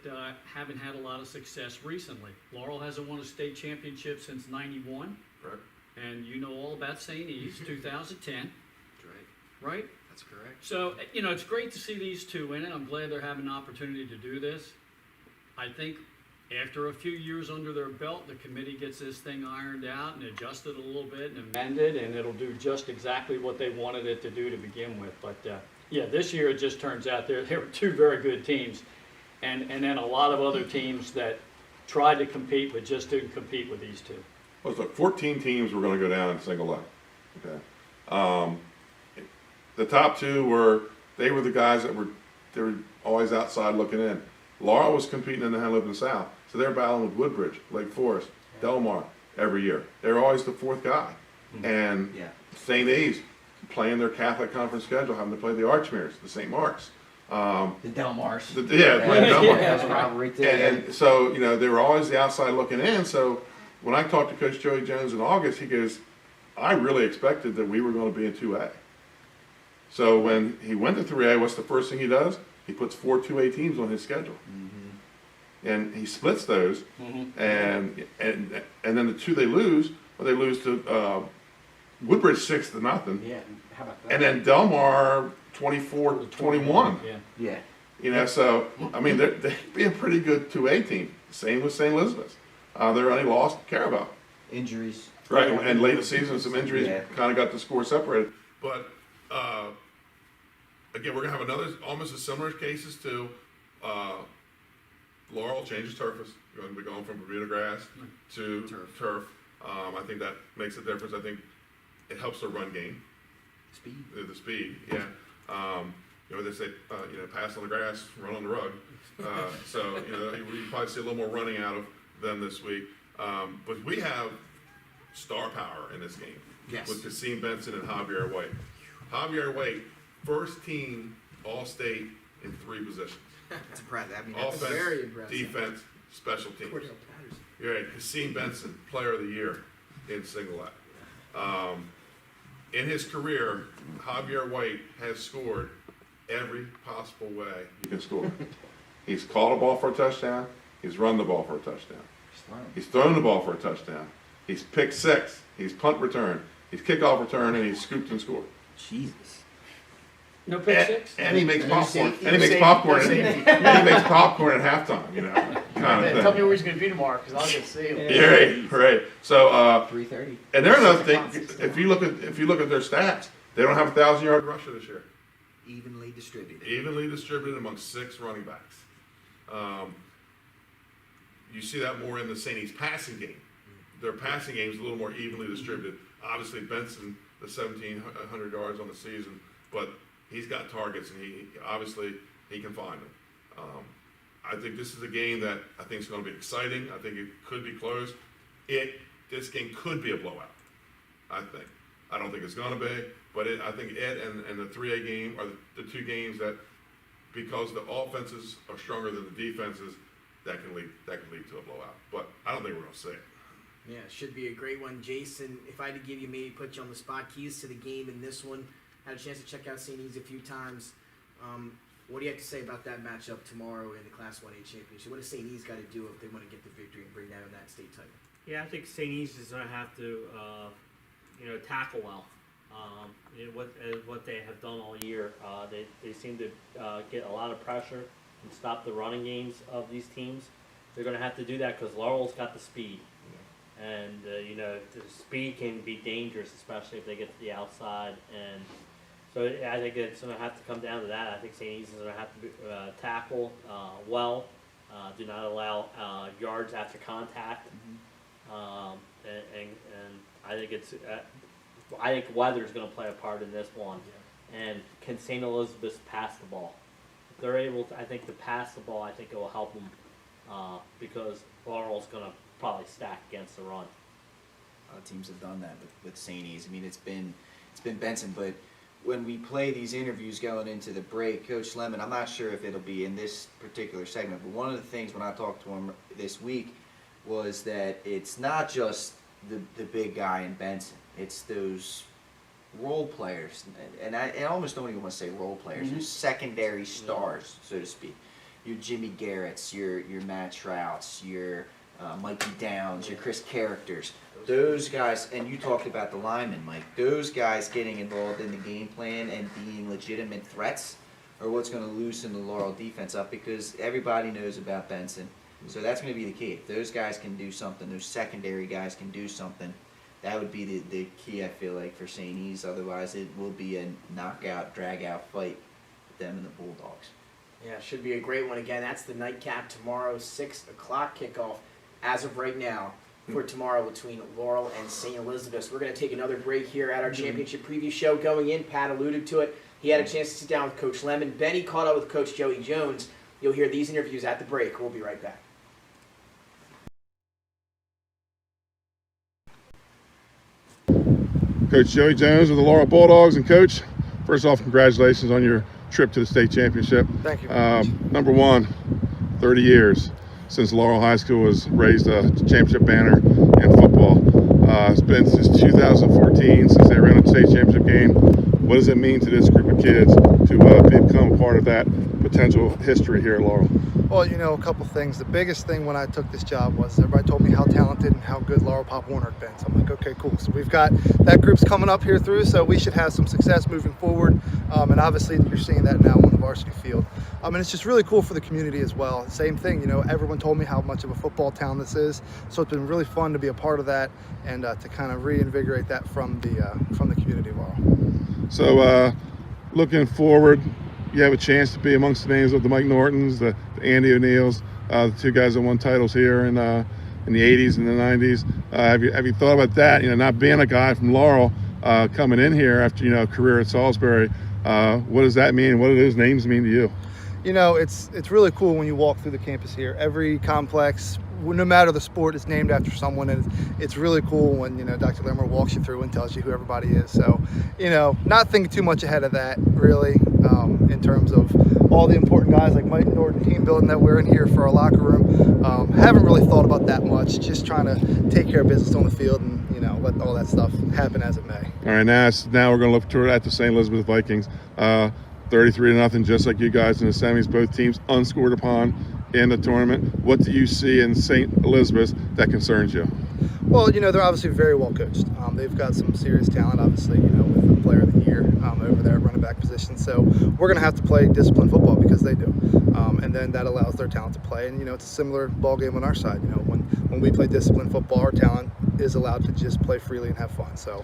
haven't had a lot of success recently. Laurel hasn't won a state championship since '91. Correct. And you know all about St. E's, 2010. That's right. Right? That's correct. So, it's great to see these two in it. I'm glad they're having an opportunity to do this. I think after a few years under their belt, the committee gets this thing ironed out and adjusted a little bit and amended, and it'll do just exactly what they wanted it to do to begin with. But, this year it just turns out there were two very good teams. And then a lot of other teams that tried to compete but just didn't compete with these two. Well, so 14 teams were going to go down in single leg. Okay. The top two were the guys that were always outside looking in. Laurel was competing in the Henley and the South, so they're battling with Woodbridge, Lake Forest, Delmar every year. They're always the fourth guy. And St. A's playing their Catholic Conference schedule, having to play the Archmares, the St. Mark's. The Delmars. Playing Delmar. That's a rivalry too. And so, they were always the outside looking in. So when I talked to Coach Joey Jones in August, he goes, I really expected that we were going to be in 2A. So when he went to 3A, what's the first thing he does? He puts 4 2A teams on his schedule. And he splits those. And then the two they lose to Woodbridge 6-0. Yeah, how about that? And then Delmar 24-21. Yeah. So, I mean, they'd be a pretty good 2A team. Same with St. Elizabeth's. Their only loss, Carabao. Injuries. Right, and late in the season, some injuries kind of got the score separated. But, again, we're going to have almost a similar cases to Laurel changes turfs. We're going to be going from Bermuda grass to turf. I think that makes a difference. I think it helps the run game. Speed. The speed, yeah. They say, pass on the grass, run on the rug. So, you probably see a little more running out of them this week. But we have star power in this game. Yes. With Kasim Benson and Javier White. Javier White, first team All-State in 3 positions. That's impressive. I mean, that's offense, very impressive. defense, special teams. You're right, Kasim Benson, Player of the Year in single A. In his career, Javier White has scored every possible way you can score. He's caught a ball for a touchdown. He's run the ball for a touchdown. He's thrown the ball for a touchdown. He's picked six. He's punt return. He's kickoff return, and he's scooped and scored. Jesus. No pick six? And he makes And there's popcorn. safety. And he makes Safety. popcorn. Safety. And he makes popcorn at halftime. You know, kind of thing. Tell me where he's going to be tomorrow, because I'll get to see him. Yeah, right. So 3:30. And they're another thing. If you look at their stats, they don't have a 1,000-yard rusher this year. Evenly distributed. Evenly distributed among 6 running backs. You see that more in the St. E's passing game. Their passing game is a little more evenly distributed. Obviously, Benson, the 1,700 yards on the season, but he's got targets, and he can find them. I think this is a game that I think is going to be exciting. I think it could be close. This game could be a blowout. I think. I don't think it's going to be, but I think it and the 3A game are the two games that, because the offenses are stronger than the defenses, that can lead to a blowout. But I don't think we're going to see it. Yeah, it should be a great one. Jason, if I had to give you, maybe put you on the spot, keys to the game in this one. Had a chance to check out St. E's a few times. What do you have to say about that matchup tomorrow in the Class 1A Championship? What does St. E's got to do if they want to get the victory and bring down that state title? Yeah, I think St. E's is going to have to, tackle well. What they have done all year, they seem to get a lot of pressure and stop the running games of these teams. They're going to have to do that because Laurel's got the speed. And, the speed can be dangerous, especially if they get to the outside. And so I think it's going to have to come down to that. I think St. E's is going to have to tackle well, do not allow yards after contact. And I think I think weather's going to play a part in this one. And can St. Elizabeth pass the ball? If they're able to, I think, to pass the ball, I think it will help them because Laurel's going to probably stack against the run. A lot of teams have done that with St. E's. I mean, it's been Benson, but when we play these interviews going into the break, Coach Lemon, I'm not sure if it'll be in this particular segment, but one of the things when I talked to him this week was that it's not just the big guy in Benson. It's those role players, and I almost don't even want to say role players. Those secondary stars, so to speak. Your Jimmy Garrett's, your Matt Trouts, your Mikey Downs, your Chris Characters. Those guys, and you talked about the linemen, Mike. Those guys getting involved in the game plan and being legitimate threats are what's going to loosen the Laurel defense up because everybody knows about Benson. So that's going to be the key. If those guys can do something, those secondary guys can do something, that would be the key, I feel like, for St. E's. Otherwise, it will be a knockout, drag-out fight with them and the Bulldogs. Yeah, should be a great one. Again, that's the nightcap tomorrow, 6 o'clock kickoff as of right now for tomorrow between Laurel and St. Elizabeth. We're going to take another break here at our championship preview show. Going in, Pat alluded to it. He had a chance to sit down with Coach Lemon. Benny caught up with Coach Joey Jones. You'll hear these interviews at the break. We'll be right back. Coach Joey Jones of the Laurel Bulldogs. And Coach, first off, congratulations on your trip to the state championship. Thank you. Number one, 30 years since Laurel High School has raised a championship banner in football. It's been since 2014 since they ran a state championship game. What does it mean to this group of kids to become a part of that potential history here at Laurel? Well, a couple things. The biggest thing when I took this job was everybody told me how talented and how good Laurel Pop Warner had been. So I'm like, okay, cool. So we've got that group's coming up here through, so we should have some success moving forward. And obviously you're seeing that now on the varsity field. And it's just really cool for the community as well. Same thing, everyone told me how much of a football town this is. So it's been really fun to be a part of that and to kind of reinvigorate that from the community of Laurel. So looking forward, you have a chance to be amongst the names of the Mike Nortons, the Andy O'Neills, the two guys that won titles here in the 80s and the 90s. Have you thought about that? Not being a guy from Laurel coming in here after a career at Salisbury. What does that mean? What do those names mean to you? It's really cool when you walk through the campus here. Every complex, no matter the sport, it's named after someone, and it's really cool when, Dr. Limmer walks you through and tells you who everybody is. So, not thinking too much ahead of that, really, in terms of all the important guys like Mike Norton, team building that we're in here for our locker room. Haven't really thought about that much, just trying to take care of business on the field and, let all that stuff happen as it may. All right, now we're going to look toward at the St. Elizabeth Vikings. 33-0, just like you guys in the semis, both teams unscored upon in the tournament. What do you see in St. Elizabeth that concerns you? Well, they're obviously very well coached. They've got some serious talent, obviously, with the player of the year over there at running back position. So we're going to have to play disciplined football because they do. And then that allows their talent to play. And, it's a similar ball game on our side. When we play disciplined football, our talent is allowed to just play freely and have fun. So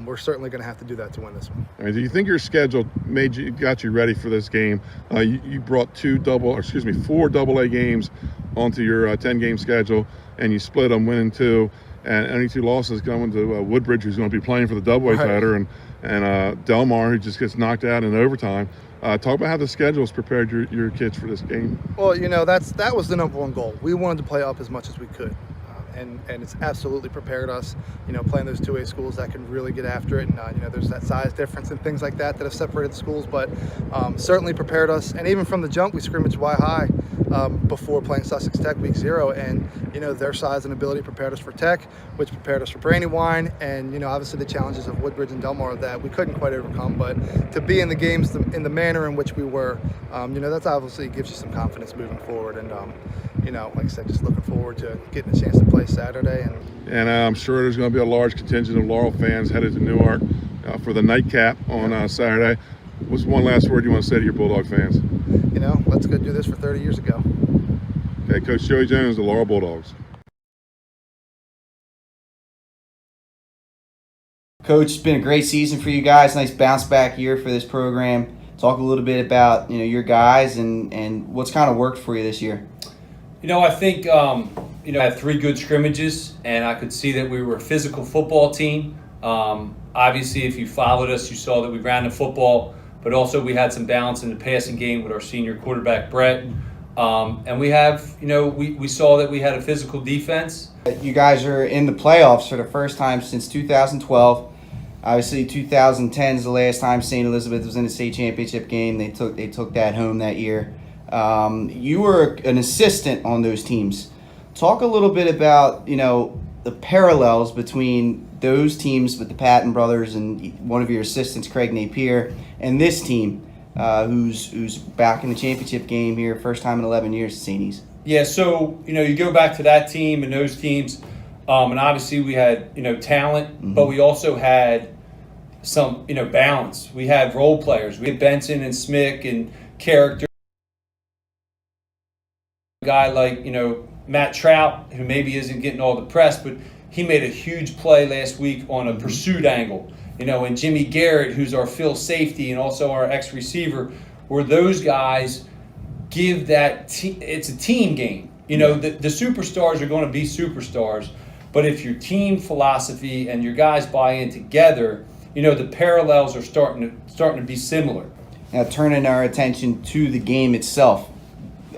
we're certainly going to have to do that to win this one. All right, do you think your schedule got you ready for this game? You brought 4 AA games onto your 10-game schedule, and you split them, winning 2, and only 2 losses going to Woodbridge, who's going to be playing for the AA title, and Delmar, who just gets knocked out in overtime. Talk about how the schedule has prepared your kids for this game. Well, that was the number one goal. We wanted to play up as much as we could. And it's absolutely prepared us, playing those 2A schools that can really get after it. And, there's that size difference and things like that have separated the schools, but certainly prepared us. And even from the jump, we scrimmaged Y-High before playing Sussex Tech week 0. And, their size and ability prepared us for Tech, which prepared us for Brandywine. And, obviously the challenges of Woodbridge and Delmar that we couldn't quite overcome. But to be in the games in the manner in which we were, that's obviously gives you some confidence moving forward. And, like I said, just looking forward to getting a chance to play Saturday. And I'm sure there's going to be a large contingent of Laurel fans headed to Newark for the nightcap on Saturday. What's one last word you want to say to your Bulldog fans? Let's go do this for 30 years ago. Okay, Coach Joey Jones, the Laurel Bulldogs. Coach, it's been a great season for you guys. Nice bounce back year for this program. Talk a little bit about your guys and what's kind of worked for you this year. I think I had 3 good scrimmages, and I could see that we were a physical football team. Obviously, if you followed us, you saw that we ran the football, but also we had some balance in the passing game with our senior quarterback, Brett. And we have, we saw that we had a physical defense. You guys are in the playoffs for the first time since 2012. Obviously, 2010 is the last time St. Elizabeth was in the state championship game. They took that home that year. You were an assistant on those teams. Talk a little bit about, the parallels between those teams with the Patton brothers and one of your assistants, Craig Napier, and this team, who's back in the championship game here, first time in 11 years at St. E's. Yeah, so, you go back to that team and those teams, and obviously we had, talent, but we also had some, balance. We had role players. We had Benson and Smick and character. A guy like, Matt Trout, who maybe isn't getting all the press, but he made a huge play last week on a pursuit angle. And Jimmy Garrett, who's our fill safety and also our ex-receiver, where those guys give that it's a team game. The superstars are going to be superstars, but if your team philosophy and your guys buy in together, the parallels are starting to be similar. Now, turning our attention to the game itself.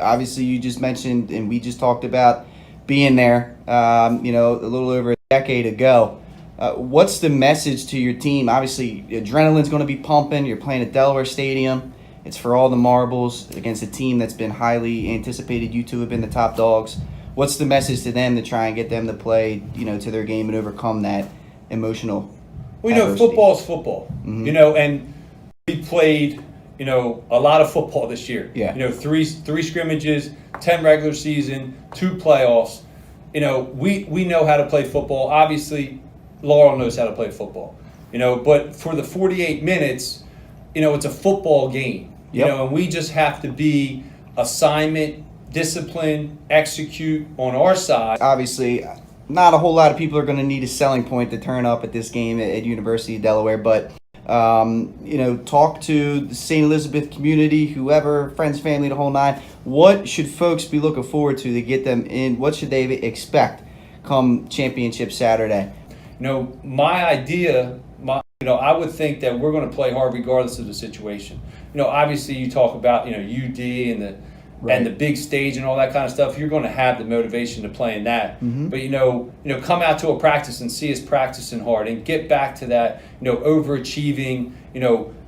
Obviously, you just mentioned, and we just talked about being there, a little over a decade ago. What's the message to your team? Obviously, adrenaline's going to be pumping. You're playing at Delaware Stadium. It's for all the marbles against a team that's been highly anticipated. You two have been the top dogs. What's the message to them to try and get them to play, to their game and overcome that emotional adversity? Football's football, and we played, a lot of football this year. Yeah. 3 scrimmages, 10 regular season, 2 playoffs. We know how to play football. Obviously, Laurel knows how to play football. But for the 48 minutes, it's a football game. And we just have to be assignment, discipline, execute on our side. Obviously, not a whole lot of people are going to need a selling point to turn up at this game at University of Delaware, but talk to the St. Elizabeth community, whoever, friends, family, the whole nine. What should folks be looking forward to get them in? What should they expect come championship Saturday? My idea, I would think that we're going to play hard regardless of the situation. Obviously you talk about, UD and and the big stage and all that kind of stuff, you're going to have the motivation to play in that. Mm-hmm. But come out to a practice and see us practicing hard and get back to that, overachieving,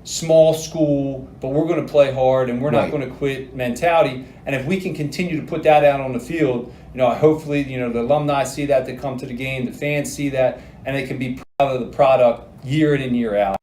small school, but we're going to play hard and we're not going to quit mentality. And if we can continue to put that out on the field, hopefully, the alumni see that, they come to the game, the fans see that, and they can be proud of the product year in and year out.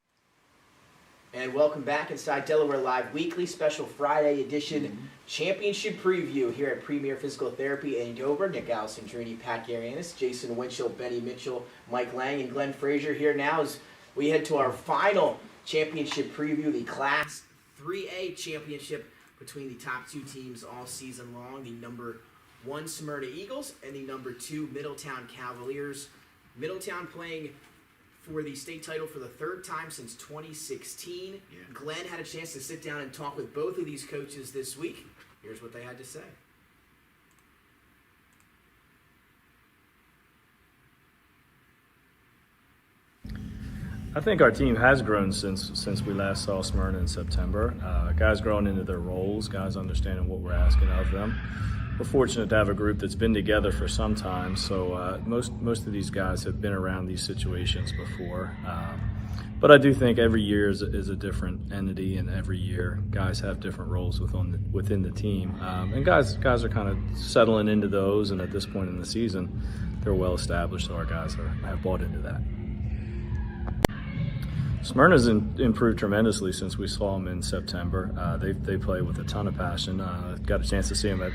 And welcome back inside Delaware Live Weekly Special Friday Edition Championship Preview here at Premier Physical Therapy in Dover. Nick Alessandrini, Pat Garianis, Jason Winchell, Benny Mitchell, Mike Lang, and Glenn Frazier here now as we head to our final championship preview, the Class 3A Championship between the top two teams all season long, the number 1 Smyrna Eagles and the number 2 Middletown Cavaliers. Middletown playing for the state title for the 3rd time since 2016. Glenn had a chance to sit down and talk with both of these coaches this week. Here's what they had to say. I think our team has grown since we last saw Smyrna in September. Guys growing into their roles, guys understanding what we're asking of them. We're fortunate to have a group that's been together for some time, so most of these guys have been around these situations before. But I do think every year is a different entity, and every year guys have different roles within the team. And guys are kind of settling into those, and at this point in the season, they're well established, so our guys have bought into that. Smyrna's improved tremendously since we saw them in September. They play with a ton of passion. Got a chance to see them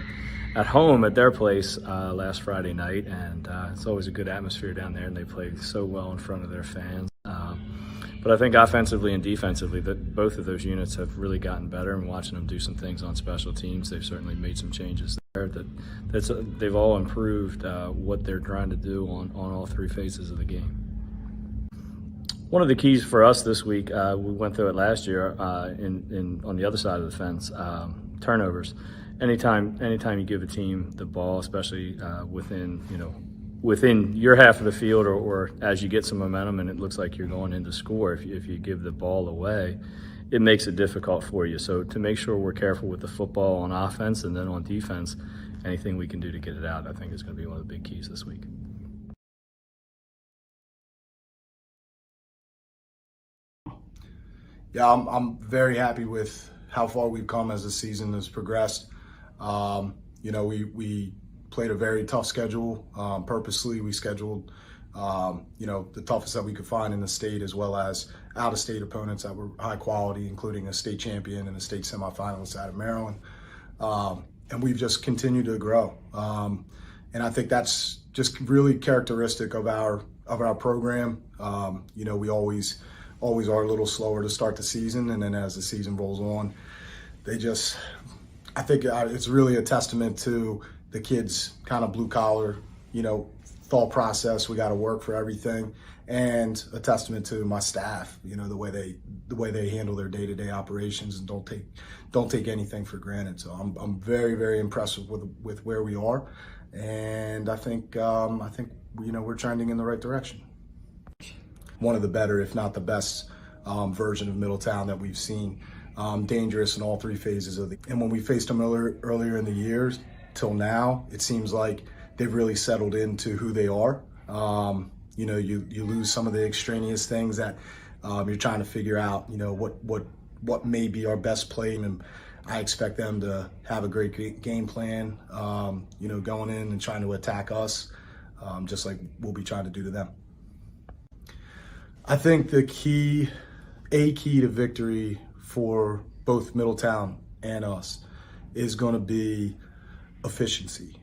at home at their place last Friday night, and it's always a good atmosphere down there, and they play so well in front of their fans. But I think offensively and defensively, that both of those units have really gotten better, and watching them do some things on special teams, they've certainly made some changes there. They've all improved what they're trying to do on all 3 phases of the game. One of the keys for us this week, we went through it last year on the other side of the fence, turnovers. Anytime you give a team the ball, especially within your half of the field, or as you get some momentum and it looks like you're going in to score, if you give the ball away, it makes it difficult for you. So to make sure we're careful with the football on offense, and then on defense, anything we can do to get it out, I think is going to be one of the big keys this week. Yeah, I'm very happy with how far we've come as the season has progressed. We played a very tough schedule. Purposely, we scheduled, the toughest that we could find in the state, as well as out-of-state opponents that were high quality, including a state champion and a state semifinalist out of Maryland. And we've just continued to grow. And I think that's just really characteristic of our program. We always are a little slower to start the season, and then as the season rolls on, I think it's really a testament to the kids' kind of blue collar, thought process. We got to work for everything, and a testament to my staff, the way they handle their day-to-day operations and don't take anything for granted. So I'm very, very impressed with where we are, and I think we're trending in the right direction. One of the better, if not the best, version of Middletown that we've seen. Dangerous in all 3 phases and when we faced them earlier in the year till now, it seems like they've really settled into who they are. You lose some of the extraneous things that you're trying to figure out, what may be our best play, and I expect them to have a great game plan, going in and trying to attack us, just like we'll be trying to do to them. I think the key to victory for both Middletown and us is going to be efficiency.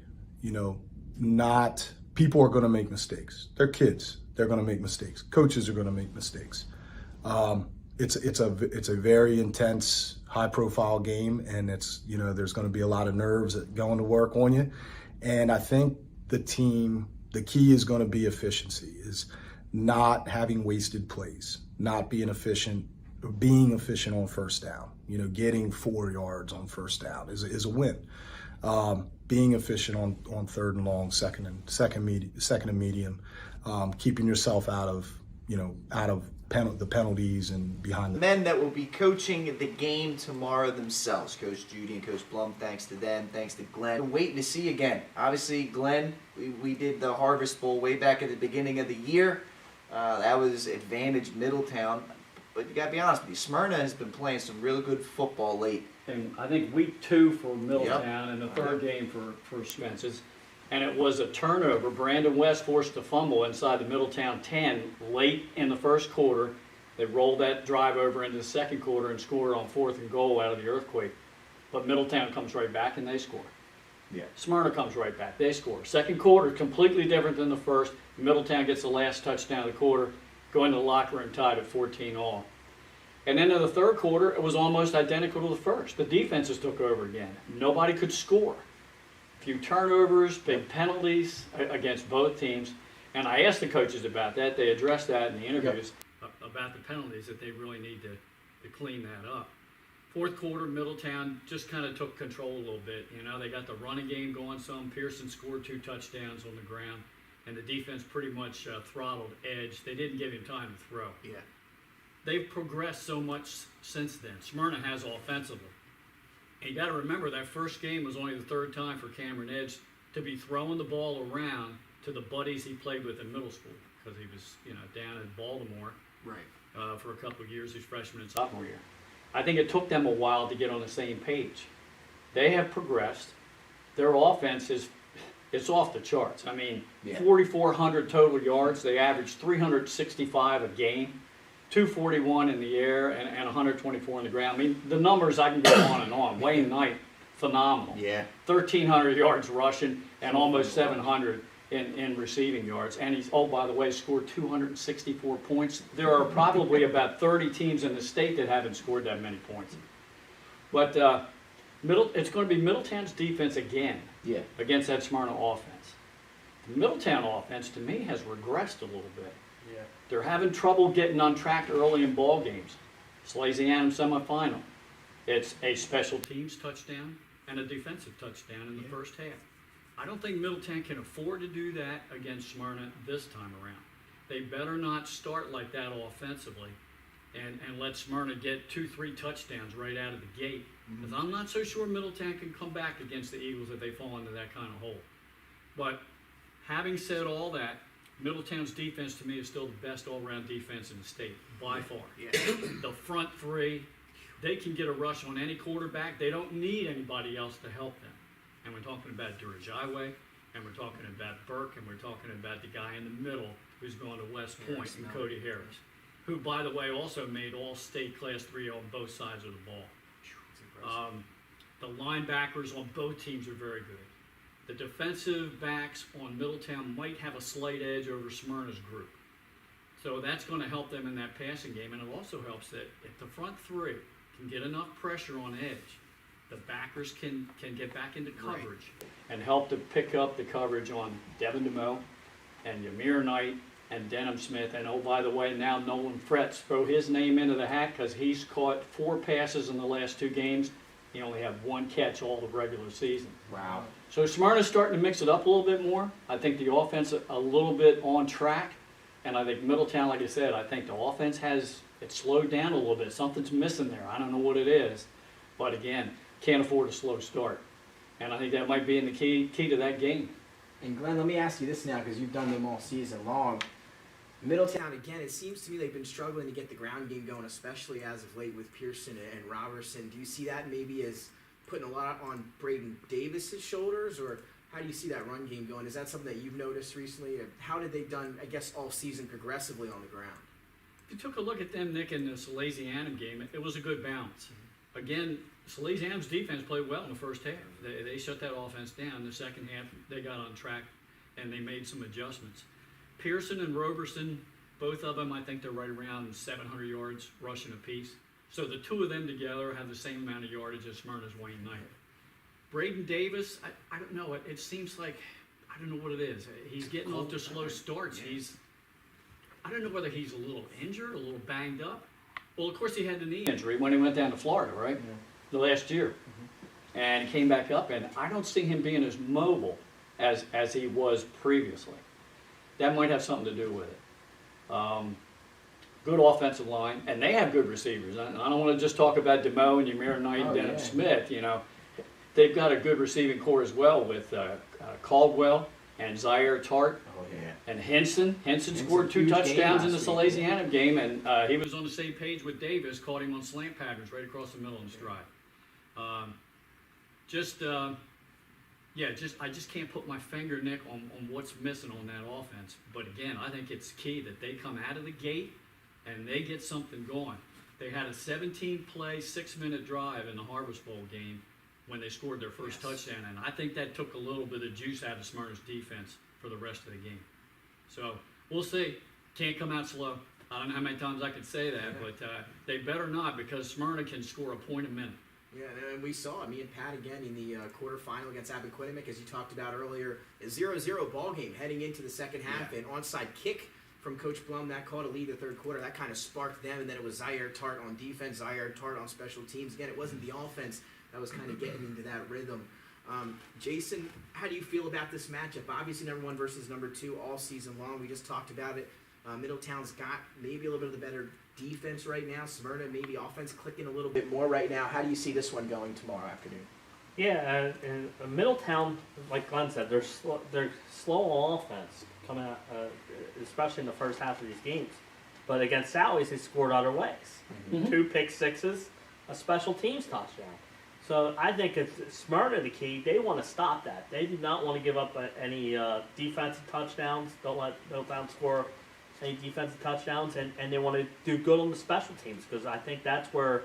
People are going to make mistakes. They're kids. They're going to make mistakes. Coaches are going to make mistakes. It's a very intense, high-profile game, and there's going to be a lot of nerves going to work on you. And I think the key is going to be efficiency. Is not having wasted plays, not being efficient on first down. Getting 4 yards on first down is a win. Being efficient on 3rd and long, second and medium, keeping yourself out of out of the penalties and behind the men that will be coaching the game tomorrow themselves. Coach Judy and Coach Blum, thanks to them, thanks to Glenn. We're waiting to see again. Obviously, Glenn, we did the Harvest Bowl way back at the beginning of the year. That was Advantage Middletown. But you got to be honest with you, Smyrna has been playing some really good football late. And I think week 2 for Middletown and the third game for Spence's. And it was a turnover. Brandon West forced a fumble inside the Middletown 10 late in the first quarter. They rolled that drive over into the second quarter and scored on 4th and goal out of the earthquake. But Middletown comes right back and they score. Yeah. Smyrna comes right back. They score. Second quarter, completely different than the first. Middletown gets the last touchdown of the quarter, go into the locker room tied at 14-all. And then in the third quarter, it was almost identical to the first. The defenses took over again. Nobody could score. Few turnovers, big penalties against both teams. And I asked the coaches about that. They addressed that in the interviews about the penalties, that they really need to clean that up. Fourth quarter, Middletown just kind of took control a little bit. They got the running game going some. Pearson scored 2 touchdowns on the ground. And the defense pretty much throttled Edge. They didn't give him time to throw. Yeah. They've progressed so much since then. Smyrna has offensively. And you got to remember that first game was only the third time for Cameron Edge to be throwing the ball around to the buddies he played with in middle school, because he was, down in Baltimore for a couple of years, his freshman and sophomore year. I think it took them a while to get on the same page. They have progressed. Their offense it's off the charts. 4,400 total yards. They averaged 365 a game. 241 in the air and 124 in the ground. The numbers, I can go on and on. Wayne Knight, phenomenal. Yeah. 1,300 yards rushing and almost 700 in receiving yards. And he's, by the way, scored 264 points. There are probably about 30 teams in the state that haven't scored that many points. But it's going to be Middletown's defense again against that Smyrna offense. The Middletown offense, to me, has regressed a little bit. They're having trouble getting on track early in ball games. Salesianum semifinal. It's a special teams touchdown and a defensive touchdown in the first half. I don't think Middletown can afford to do that against Smyrna this time around. They better not start like that offensively and let Smyrna get 2-3 touchdowns right out of the gate. Because I'm not so sure Middletown can come back against the Eagles if they fall into that kind of hole. But having said all that, Middletown's defense, to me, is still the best all-around defense in the state, by far. Yeah. The front three, they can get a rush on any quarterback. They don't need anybody else to help them. And we're talking about Durajiwe, and we're talking about Burke, and we're talking about the guy in the middle who's going to West Point, and Cody Harris, who, by the way, also made all-state Class 3 on both sides of the ball. The linebackers on both teams are very good. The defensive backs on Middletown might have a slight edge over Smyrna's group. So that's going to help them in that passing game, and it also helps that if the front three can get enough pressure on edge, the backers can get back into coverage and help to pick up the coverage on Devin DeMoe and Ymir Knight and Denham Smith. And, oh, by the way, now Nolan Fretz, throw his name into the hat because he's caught 4 passes in the last 2 games. He only had 1 catch all the regular season. Wow. So Smyrna's starting to mix it up a little bit more. I think the offense a little bit on track. And I think Middletown, like I said, I think the offense it's slowed down a little bit. Something's missing there. I don't know what it is. But again, can't afford a slow start. And I think that might be in the key to that game. And Glenn, let me ask you this now, because you've done them all season long. Middletown, again, it seems to me they've been struggling to get the ground game going, especially as of late with Pearson and Robertson. Do you see that maybe as putting a lot on Braden Davis's shoulders, or how do you see that run game going? Is that something that you've noticed recently? How did they done, I guess, all season progressively on the ground? If you took a look at them, Nick, in the Salesianum game, it was a good balance. Again, Salesianum's defense played well in the first half. They shut that offense down. The second half, they got on track, and they made some adjustments. Pearson and Roberson, both of them, I think they're right around 700 yards rushing apiece. So the 2 of them together have the same amount of yardage as Smyrna's Wayne Knight. Braden Davis, I don't know. It seems like, I don't know what it is. He's getting off to slow starts. I don't know whether he's a little injured, a little banged up. Well, of course, he had the knee injury when he went down to Florida, right? Yeah. The last year. And he came back up, and I don't see him being as mobile as he was previously. That might have something to do with it. good offensive line, and they have good receivers. I don't want to just talk about DeMo and Ymir Knight and Denham Smith. You know, they've got a good receiving core as well with Caldwell and Zaire Tart and Henson. Henson scored 2 touchdowns in the Salesianum game, and he was on the same page with Davis, caught him on slant patterns right across the middle in stride. I just can't put my finger, Nick, on what's missing on that offense. But again, I think it's key that they come out of the gate and they get something going. They had a 17-play, 6-minute drive in the Harvest Bowl game when they scored their first touchdown, and I think that took a little bit of juice out of Smyrna's defense for the rest of the game. So we'll see. Can't come out slow. I don't know how many times I can say that, but they better not, because Smyrna can score a point a minute. Yeah, and we saw me and Pat again in the quarterfinal against Aberquinimec, as you talked about earlier. A 0-0 ball game heading into the second half. An onside kick from Coach Blum that called to lead the third quarter. That kind of sparked them, and then it was Zaire Tart on defense, Zaire Tart on special teams. Again, it wasn't the offense that was kind of getting into that rhythm. Jason, how do you feel about this matchup? Obviously, number 1 versus number 2 all season long. We just talked about it. Middletown's got maybe a little bit of the better defense right now. Smyrna maybe offense clicking a little bit more right now. How do you see this one going tomorrow afternoon? Yeah, and Middletown, like Glenn said, they're slow on offense coming out, especially in the first half of these games. But against Sally's, they scored other ways. 2 pick sixes, a special teams touchdown. So I think it's Smyrna the key. They want to stop that. They do not want to give up any defensive touchdowns. Don't let Middletown score any defensive touchdowns, and they want to do good on the special teams, because I think that's where,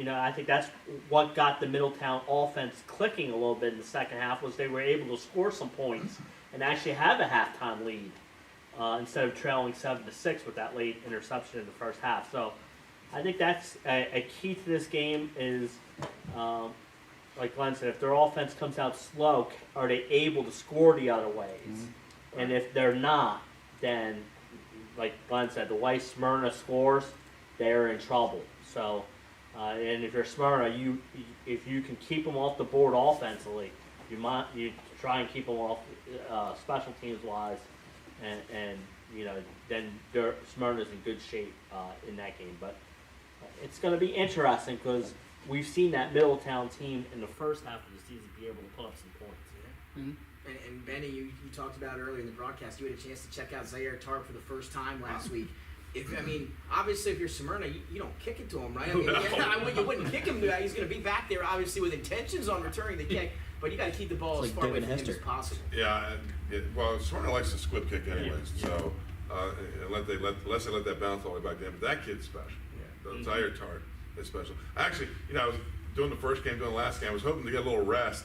I think that's what got the Middletown offense clicking a little bit in the second half, was they were able to score some points and actually have a halftime lead instead of trailing 7-6 with that late interception in the first half. So I think that's a key to this game is, like Glenn said, if their offense comes out slow, are they able to score the other ways? And if they're not, then, like Glenn said, the way Smyrna scores, they're in trouble. So, and if you're Smyrna, if you can keep them off the board offensively, you try and keep them off special teams wise, and then Smyrna's in good shape in that game. But it's going to be interesting, because we've seen that Middletown team in the first half of the season be able to put up some points. Mm-hmm. And Benny, you talked about earlier in the broadcast, you had a chance to check out Zaire Tart for the first time last week. Obviously, if you're Smyrna, you don't kick it to him, right? You wouldn't kick him. He's going to be back there, obviously, with intentions on returning the kick, but you got to keep the ball as far away from him as possible. Yeah, well, Smyrna likes to squib kick anyways, so unless they let that bounce all the way back in. But that kid's special. The Zaire Tart is special. Actually, I was doing the first game, doing the last game. I was hoping to get a little rest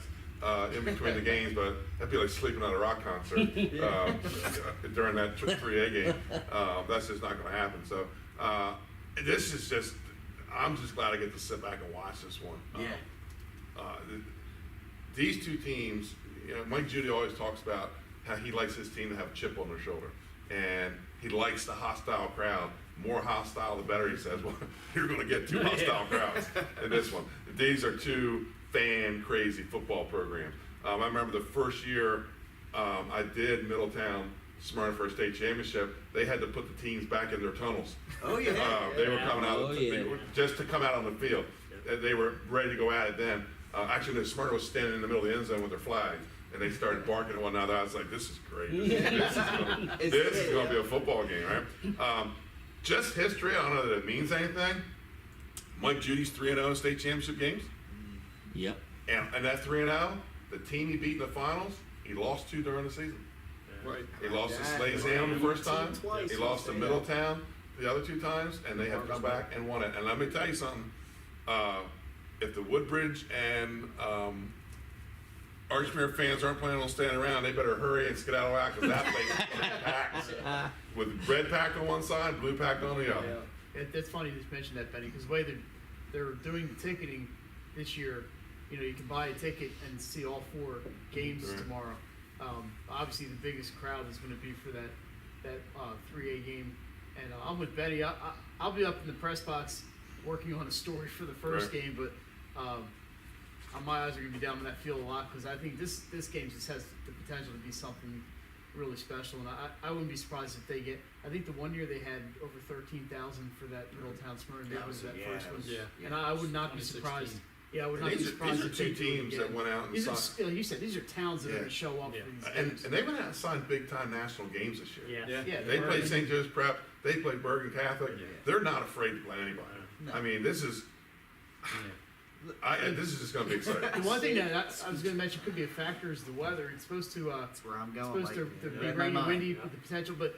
in between the games, but that'd be like sleeping at a rock concert during that 3A game. That's just not going to happen. So this is just, I'm just glad I get to sit back and watch this one. These two teams, Mike Judy always talks about how he likes his team to have a chip on their shoulder, and he likes the hostile crowd. More hostile, the better, he says. Well, you're going to get 2 hostile crowds in this one. These are 2 fan-crazy football programs. I remember the first year I did Middletown Smyrna for a state championship, they had to put the teams back in their tunnels. Oh, yeah. They were coming out just to come out on the field. They were ready to go at it then. Actually, the Smyrna was standing in the middle of the end zone with their flag, and they started barking at one another. I was like, this is great. This is going to be a football game, right? Just history, I don't know that it means anything. Mike Judy's 3-0 in state championship games. Yep. And that 3-0, the team he beat in the finals, he lost 2 during the season. Right. He lost to Salesianum the first time. He lost to Middletown the other 2 times, and they have come back and won it. And let me tell you something. If the Woodbridge and Archmere fans aren't planning on staying around, they better hurry and skedaddle out, because that place is going to be packed. With red packed on one side, blue packed on the other. That's funny you just mentioned that, Benny, because the way they're doing the ticketing this year, you can buy a ticket and see all 4 games tomorrow. Obviously, the biggest crowd is going to be for that 3A game. And I'm with Betty. I'll be up in the press box working on a story for the first game, but my eyes are going to be down on that field a lot, because I think this game just has the potential to be something really special. And I wouldn't be surprised if they get. I think the one year they had over 13,000 for that Middletown Smyrna. That was that first one. Yeah. And I would not be surprised. Yeah, I would not be These surprised are if two they do it teams again. that went out and These are, signed. you said these are towns that are going to show up for these And games. they went out and signed big time national games this year. Yeah. They played St. Joe's Prep. They played Bergen Catholic. They're not afraid to play anybody. I mean, this is. This is just going to be exciting. The one thing that I was going to mention could be a factor is the weather. It's supposed to. That's where I'm going. Supposed to be rainy, windy with the potential. But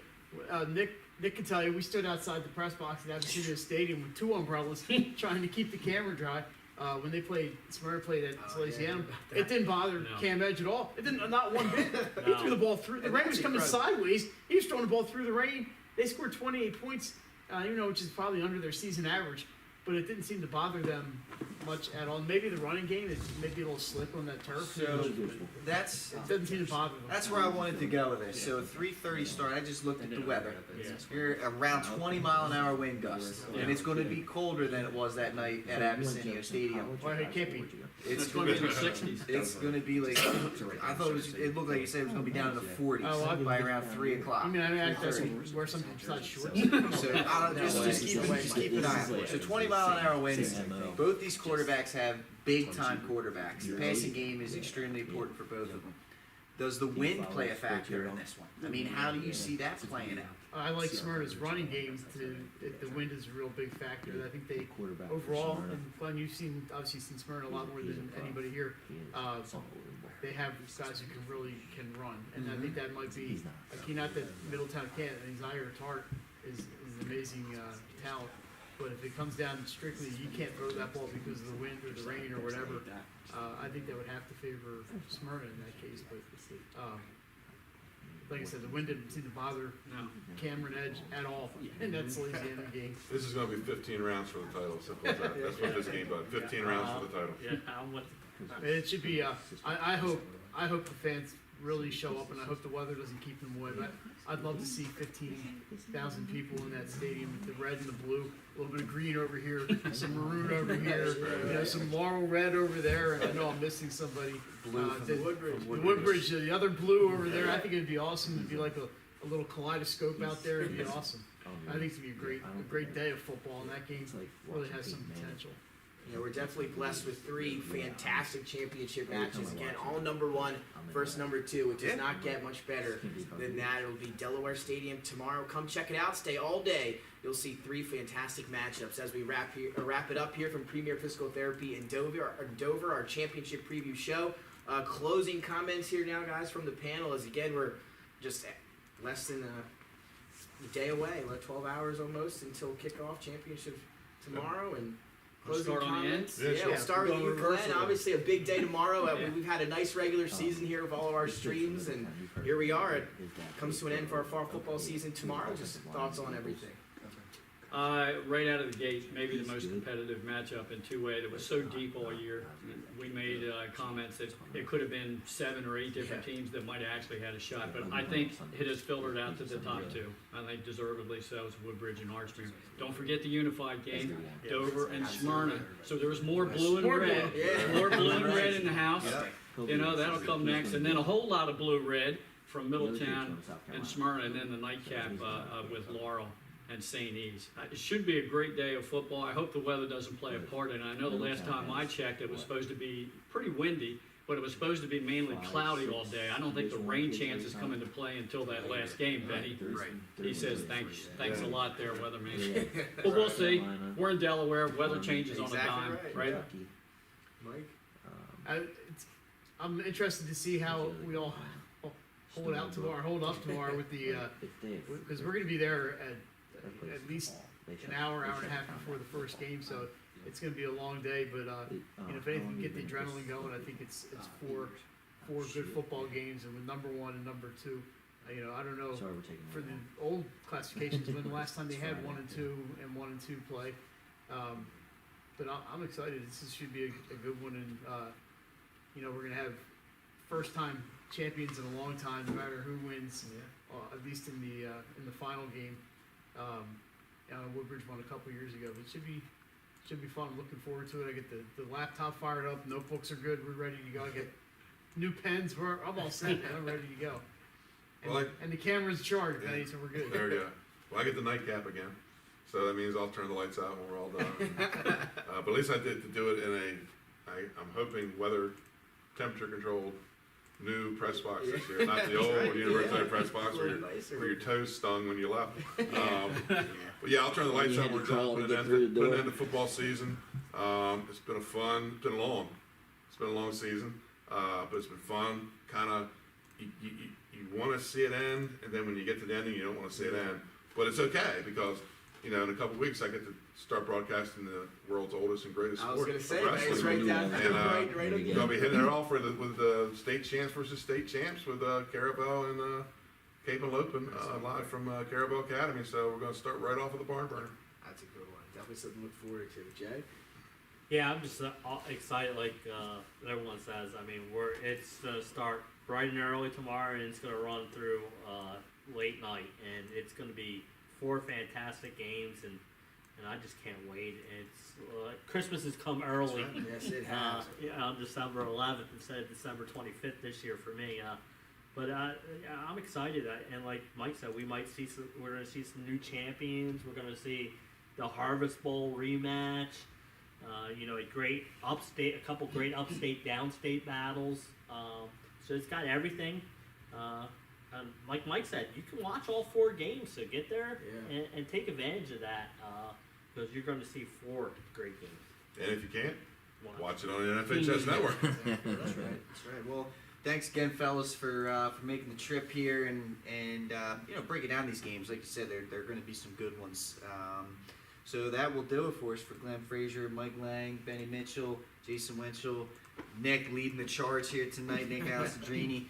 Nick can tell you, we stood outside the press box at Abyssinia Stadium with 2 umbrellas, trying to keep the camera dry. When they played, Smyrna played at Salesianum, it didn't bother Cam Edge at all. It didn't, not one bit. He threw the ball through. The rain was coming sideways. He was throwing the ball through the rain. They scored 28 points, which is probably under their season average. But it didn't seem to bother them much at all. Maybe the running game is maybe a little slick on that turf. So it doesn't seem to bother them. That's where I wanted to go with this. So 3:30 start. I just looked at the weather. You're around 20-mile-an-hour wind gusts, and it's going to be colder than it was that night at Abyssinia Stadium. Well, it can't be. It's going to be in the 60s. It's going to be like I thought it looked like you said it was going to be down in the 40s by around 3 o'clock. I mean, I have to wear something besides shorts. So just keep an eye out for it. So 20-mile-an-hour winds. Both these quarterbacks have big-time quarterbacks. The passing game is extremely important for both of them. Does the wind play a factor in this one? I mean, how do you see that playing out? I like Smyrna's running game. The wind is a real big factor. I think they overall, and Glenn, you've obviously seen Smyrna a lot more than anybody here. They have guys who can run, and I think that might be not that Middletown can't. And Zaire Tart is an amazing talent. But if it comes down strictly, you can't throw that ball because of the wind or the rain or whatever. I think that would have to favor Smyrna in that case. But like I said, the wind didn't seem to bother Cameron Edge at all in that Salesianum game. This is going to be 15 rounds for the title. Simple as that. That's what this game about. 15 rounds for the title. It should be. I hope the fans really show up, and I hope the weather doesn't keep them away. But I'd love to see 15,000 people in that stadium with the red and the blue, a little bit of green over here, some maroon over here, some laurel red over there, and I know I'm missing somebody. The Woodbridge, the other blue over there. I think it'd be awesome. It'd be like a little kaleidoscope out there. It'd be awesome. I think it'd be a great day of football, and that game really has some potential. Yeah, we're definitely blessed with 3 fantastic championship matches. Again, all number 1 versus number 2. It does not get much better than that. It'll be Delaware Stadium tomorrow. Come check it out. Stay all day. You'll see 3 fantastic matchups as we wrap it up here from Premier Physical Therapy in Dover, our championship preview show. Closing comments here now, guys, from the panel. As again, we're just less than a day away, like 12 hours almost until kickoff championship tomorrow and. Closing comments. We'll start with you, Glenn. Obviously, a big day tomorrow. We've had a nice regular season here with all of our streams, and here we are. It comes to an end for our fall football season tomorrow. Just thoughts on everything. Right out of the gate, maybe the most competitive matchup in 2A that was so deep all year. We made comments that it could have been 7 or 8 different teams that might have actually had a shot, but I think it has filtered out to the top 2. I think deservedly so, is Woodbridge and Archmere. Don't forget the unified game, Dover and Smyrna. So there was more blue and red, more blue and red in the house. That'll come next, and then a whole lot of blue-red from Middletown and Smyrna, and then the nightcap with Laurel and St. E's. It should be a great day of football. I hope the weather doesn't play a part in it. I know the last time I checked, it was supposed to be pretty windy, but it was supposed to be mainly cloudy all day. I don't think the rain chances come into play until that last game, Benny. He says, thanks a lot there, weatherman. But we'll see. We're in Delaware. Weather changes on a dime, right? Mike? I'm interested to see how we all hold up tomorrow with the because we're going to be there at least an hour and a half before the first game, so it's going to be a long day. But if anything, get the adrenaline going. I think it's 4 good football games, and with number 1 and number 2. I don't know for the old classifications when the last time they had 1 and 2 and 1 and 2 play. But I'm excited. This should be a good one, and we're going to have first-time champions in a long time, no matter who wins. At least in the final game. Woodbridge won a couple years ago, but it should be fun. I'm looking forward to it. I get the laptop fired up. Notebooks are good. We're ready to go. I get new pens. I'm all set. I'm ready to go. Well, And the camera's charged, Benny, so we're good. There we go. Well, I get the nightcap again, so that means I'll turn the lights out when we're all done. But at least I did to do it in I'm hoping weather, temperature controlled, new press box this year, not the old university press box where your toes stung when you left. But yeah, I'll turn the lights out when we're done. Put it in the football season. It's been been a long season, but it's been fun. Kind of, you want to see it end, and then when you get to the ending, you don't want to see it end. But it's okay because, in a couple of weeks I get to start broadcasting the world's oldest and greatest sport. I was going to say, wrestling. it's right down there. Right up You're going to be hitting it off with the state champs versus state champs with Carabel and Cape and Lopin live from Carabel Academy. So we're going to start right off with the barn burner. That's a good one. Definitely something to look forward to. Jay? Yeah, I'm just excited, like everyone says. I mean, it's going to start bright and early tomorrow, and it's going to run through late night, and it's going to be 4 fantastic games, and I just can't wait. It's Christmas has come early. Right. Yes, it has. On December 11th instead of December 25th this year for me. But I'm excited, and like Mike said, we're going to see some new champions. We're going to see the Harvest Bowl rematch. A couple great upstate, downstate battles. So it's got everything. And like Mike said, you can watch all 4 games, so get there and take advantage of that because you're going to see 4 great games. And if you can't, watch it on the NFHS network. That's right. Well, thanks again, fellas, for making the trip here and breaking down these games. Like you said, they're going to be some good ones. So that will do it for us for Glenn Frazier, Mike Lang, Benny Mitchell, Jason Winchell, Nick leading the charge here tonight, Nick Alessandrini.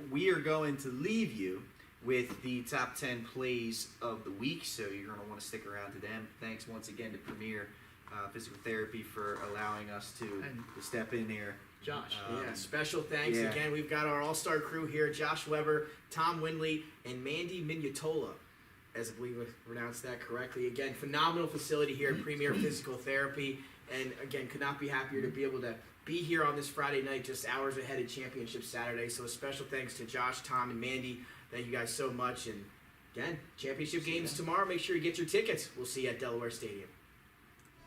We are going to leave you with the top 10 plays of the week, so you're going to want to stick around to them. Thanks once again to Premier Physical Therapy for allowing us to step in there. Josh. Special thanks again. We've got our all-star crew here, Josh Weber, Tom Windley, and Mandy Mignatola, as I believe I pronounced that correctly. Again, phenomenal facility here at Premier Physical Therapy. And again, could not be happier to be able to be here on this Friday night, just hours ahead of Championship Saturday. So a special thanks to Josh, Tom, and Mandy. Thank you guys so much. And again, Championship games tomorrow. Make sure you get your tickets. We'll see you at Delaware Stadium.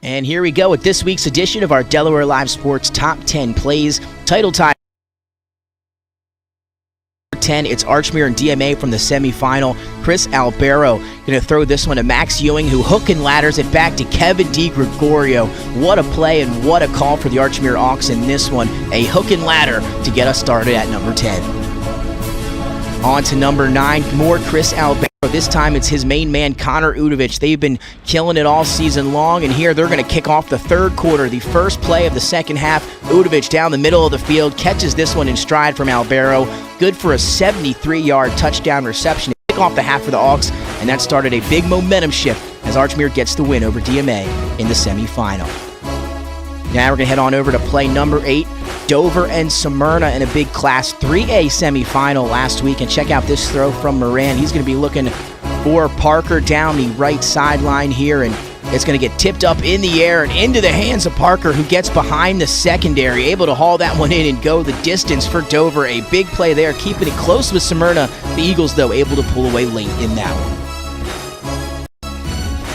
And here we go with this week's edition of our Delaware Live Sports Top 10 Plays. Title time. 10, it's Archmere and DMA from the semifinal. Chris Albero going to throw this one to Max Ewing, who hook and ladders it back to Kevin DiGregorio. What a play and what a call for the Archmere Hawks in this one. A hook and ladder to get us started at number 10. On to number 9, more Chris Albero. This time it's his main man, Connor Udovich. They've been killing it all season long, and here they're going to kick off the third quarter. The first play of the second half, Udovich down the middle of the field, catches this one in stride from Albero. Good for a 73-yard touchdown reception to kick off the half for the Hawks, and that started a big momentum shift as Archmere gets the win over DMA in the semifinal. Now we're going to head on over to play number 8, Dover and Smyrna in a big Class 3A semifinal last week. And check out this throw from Moran. He's going to be looking for Parker down the right sideline here, and it's going to get tipped up in the air and into the hands of Parker, who gets behind the secondary, able to haul that one in and go the distance for Dover. A big play there, keeping it close with Smyrna. The Eagles, though, able to pull away late in that one.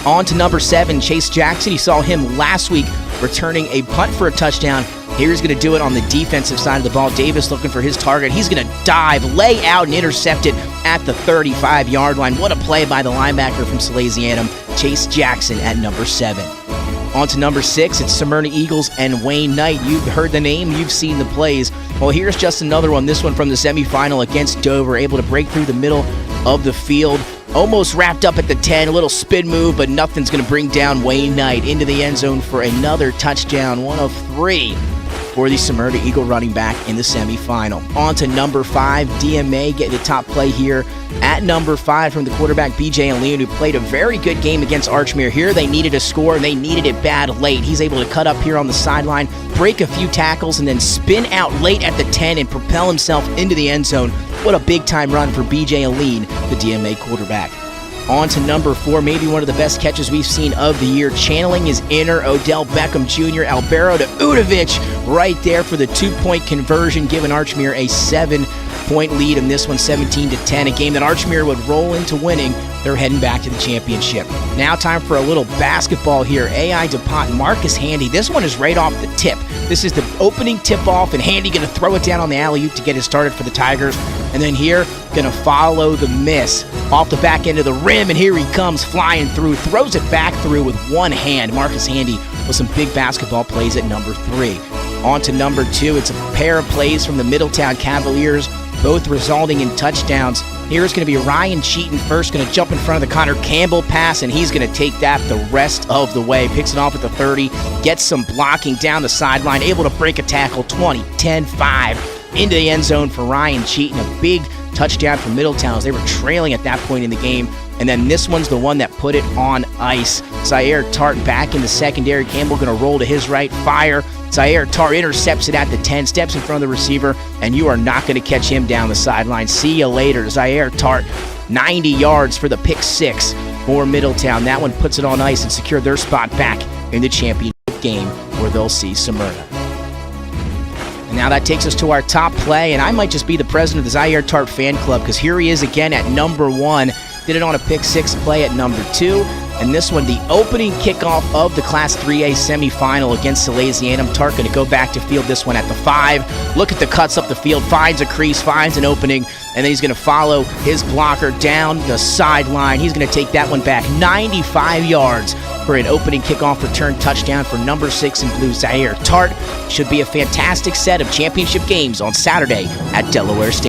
On to number 7, Chase Jackson. You saw him last week returning a punt for a touchdown. Here he's going to do it on the defensive side of the ball. Davis looking for his target. He's going to dive, lay out, and intercept it at the 35-yard line. What a play by the linebacker from Salesianum, Chase Jackson at number 7. On to number 6, it's Smyrna Eagles and Wayne Knight. You've heard the name, you've seen the plays. Well, here's just another one, this one from the semifinal against Dover, able to break through the middle of the field. Almost wrapped up at the 10, a little spin move, but nothing's going to bring down Wayne Knight into the end zone for another touchdown, 1 of 3 for the Smyrna Eagle running back in the semifinal. On to number 5, DMA getting the top play here at number 5 from the quarterback BJ and Leon, who played a very good game against Archmere. Here they needed a score, and they needed it bad late. He's able to cut up here on the sideline, break a few tackles, and then spin out late at the 10 and propel himself into the end zone. What a big-time run for BJ Aline, the DMA quarterback. On to number 4, maybe one of the best catches we've seen of the year. Channeling his inner Odell Beckham Jr. Albero to Udovich right there for the 2-point conversion, giving Archmere a 7 6-point lead in this one, 17-10, a game that Archmere would roll into winning. They're heading back to the championship. Now time for a little basketball here. A.I. DuPont, Marcus Handy. This one is right off the tip. This is the opening tip-off, and Handy going to throw it down on the alley-oop to get it started for the Tigers. And then here, going to follow the miss off the back end of the rim, and here he comes flying through, throws it back through with one hand. Marcus Handy with some big basketball plays at number 3. On to number 2. It's a pair of plays from the Middletown Cavaliers, both resulting in touchdowns. Here's going to be Ryan Cheaton first, going to jump in front of the Connor Campbell pass, and he's going to take that the rest of the way. Picks it off at the 30, gets some blocking down the sideline, able to break a tackle, 20, 10, 5, into the end zone for Ryan Cheaton. A big touchdown for Middletown as they were trailing at that point in the game. And then this one's the one that put it on ice. Zaire Tart back in the secondary. Campbell going to roll to his right, fire. Zaire Tart intercepts it at the 10, steps in front of the receiver, and you are not going to catch him down the sideline. See you later. Zaire Tart, 90 yards for the pick 6 for Middletown. That one puts it on ice and secured their spot back in the championship game where they'll see Smyrna. And now that takes us to our top play, and I might just be the president of the Zaire Tart fan club because here he is again at number 1. Did it on a pick 6 play at number 2. And this one, the opening kickoff of the Class 3A semifinal against Salesianum. Tart going to go back to field this one at the 5. Look at the cuts up the field, finds a crease, finds an opening, and then he's going to follow his blocker down the sideline. He's going to take that one back 95 yards for an opening kickoff return touchdown for number 6 in blue, Zaire Tart. Should be a fantastic set of championship games on Saturday at Delaware State.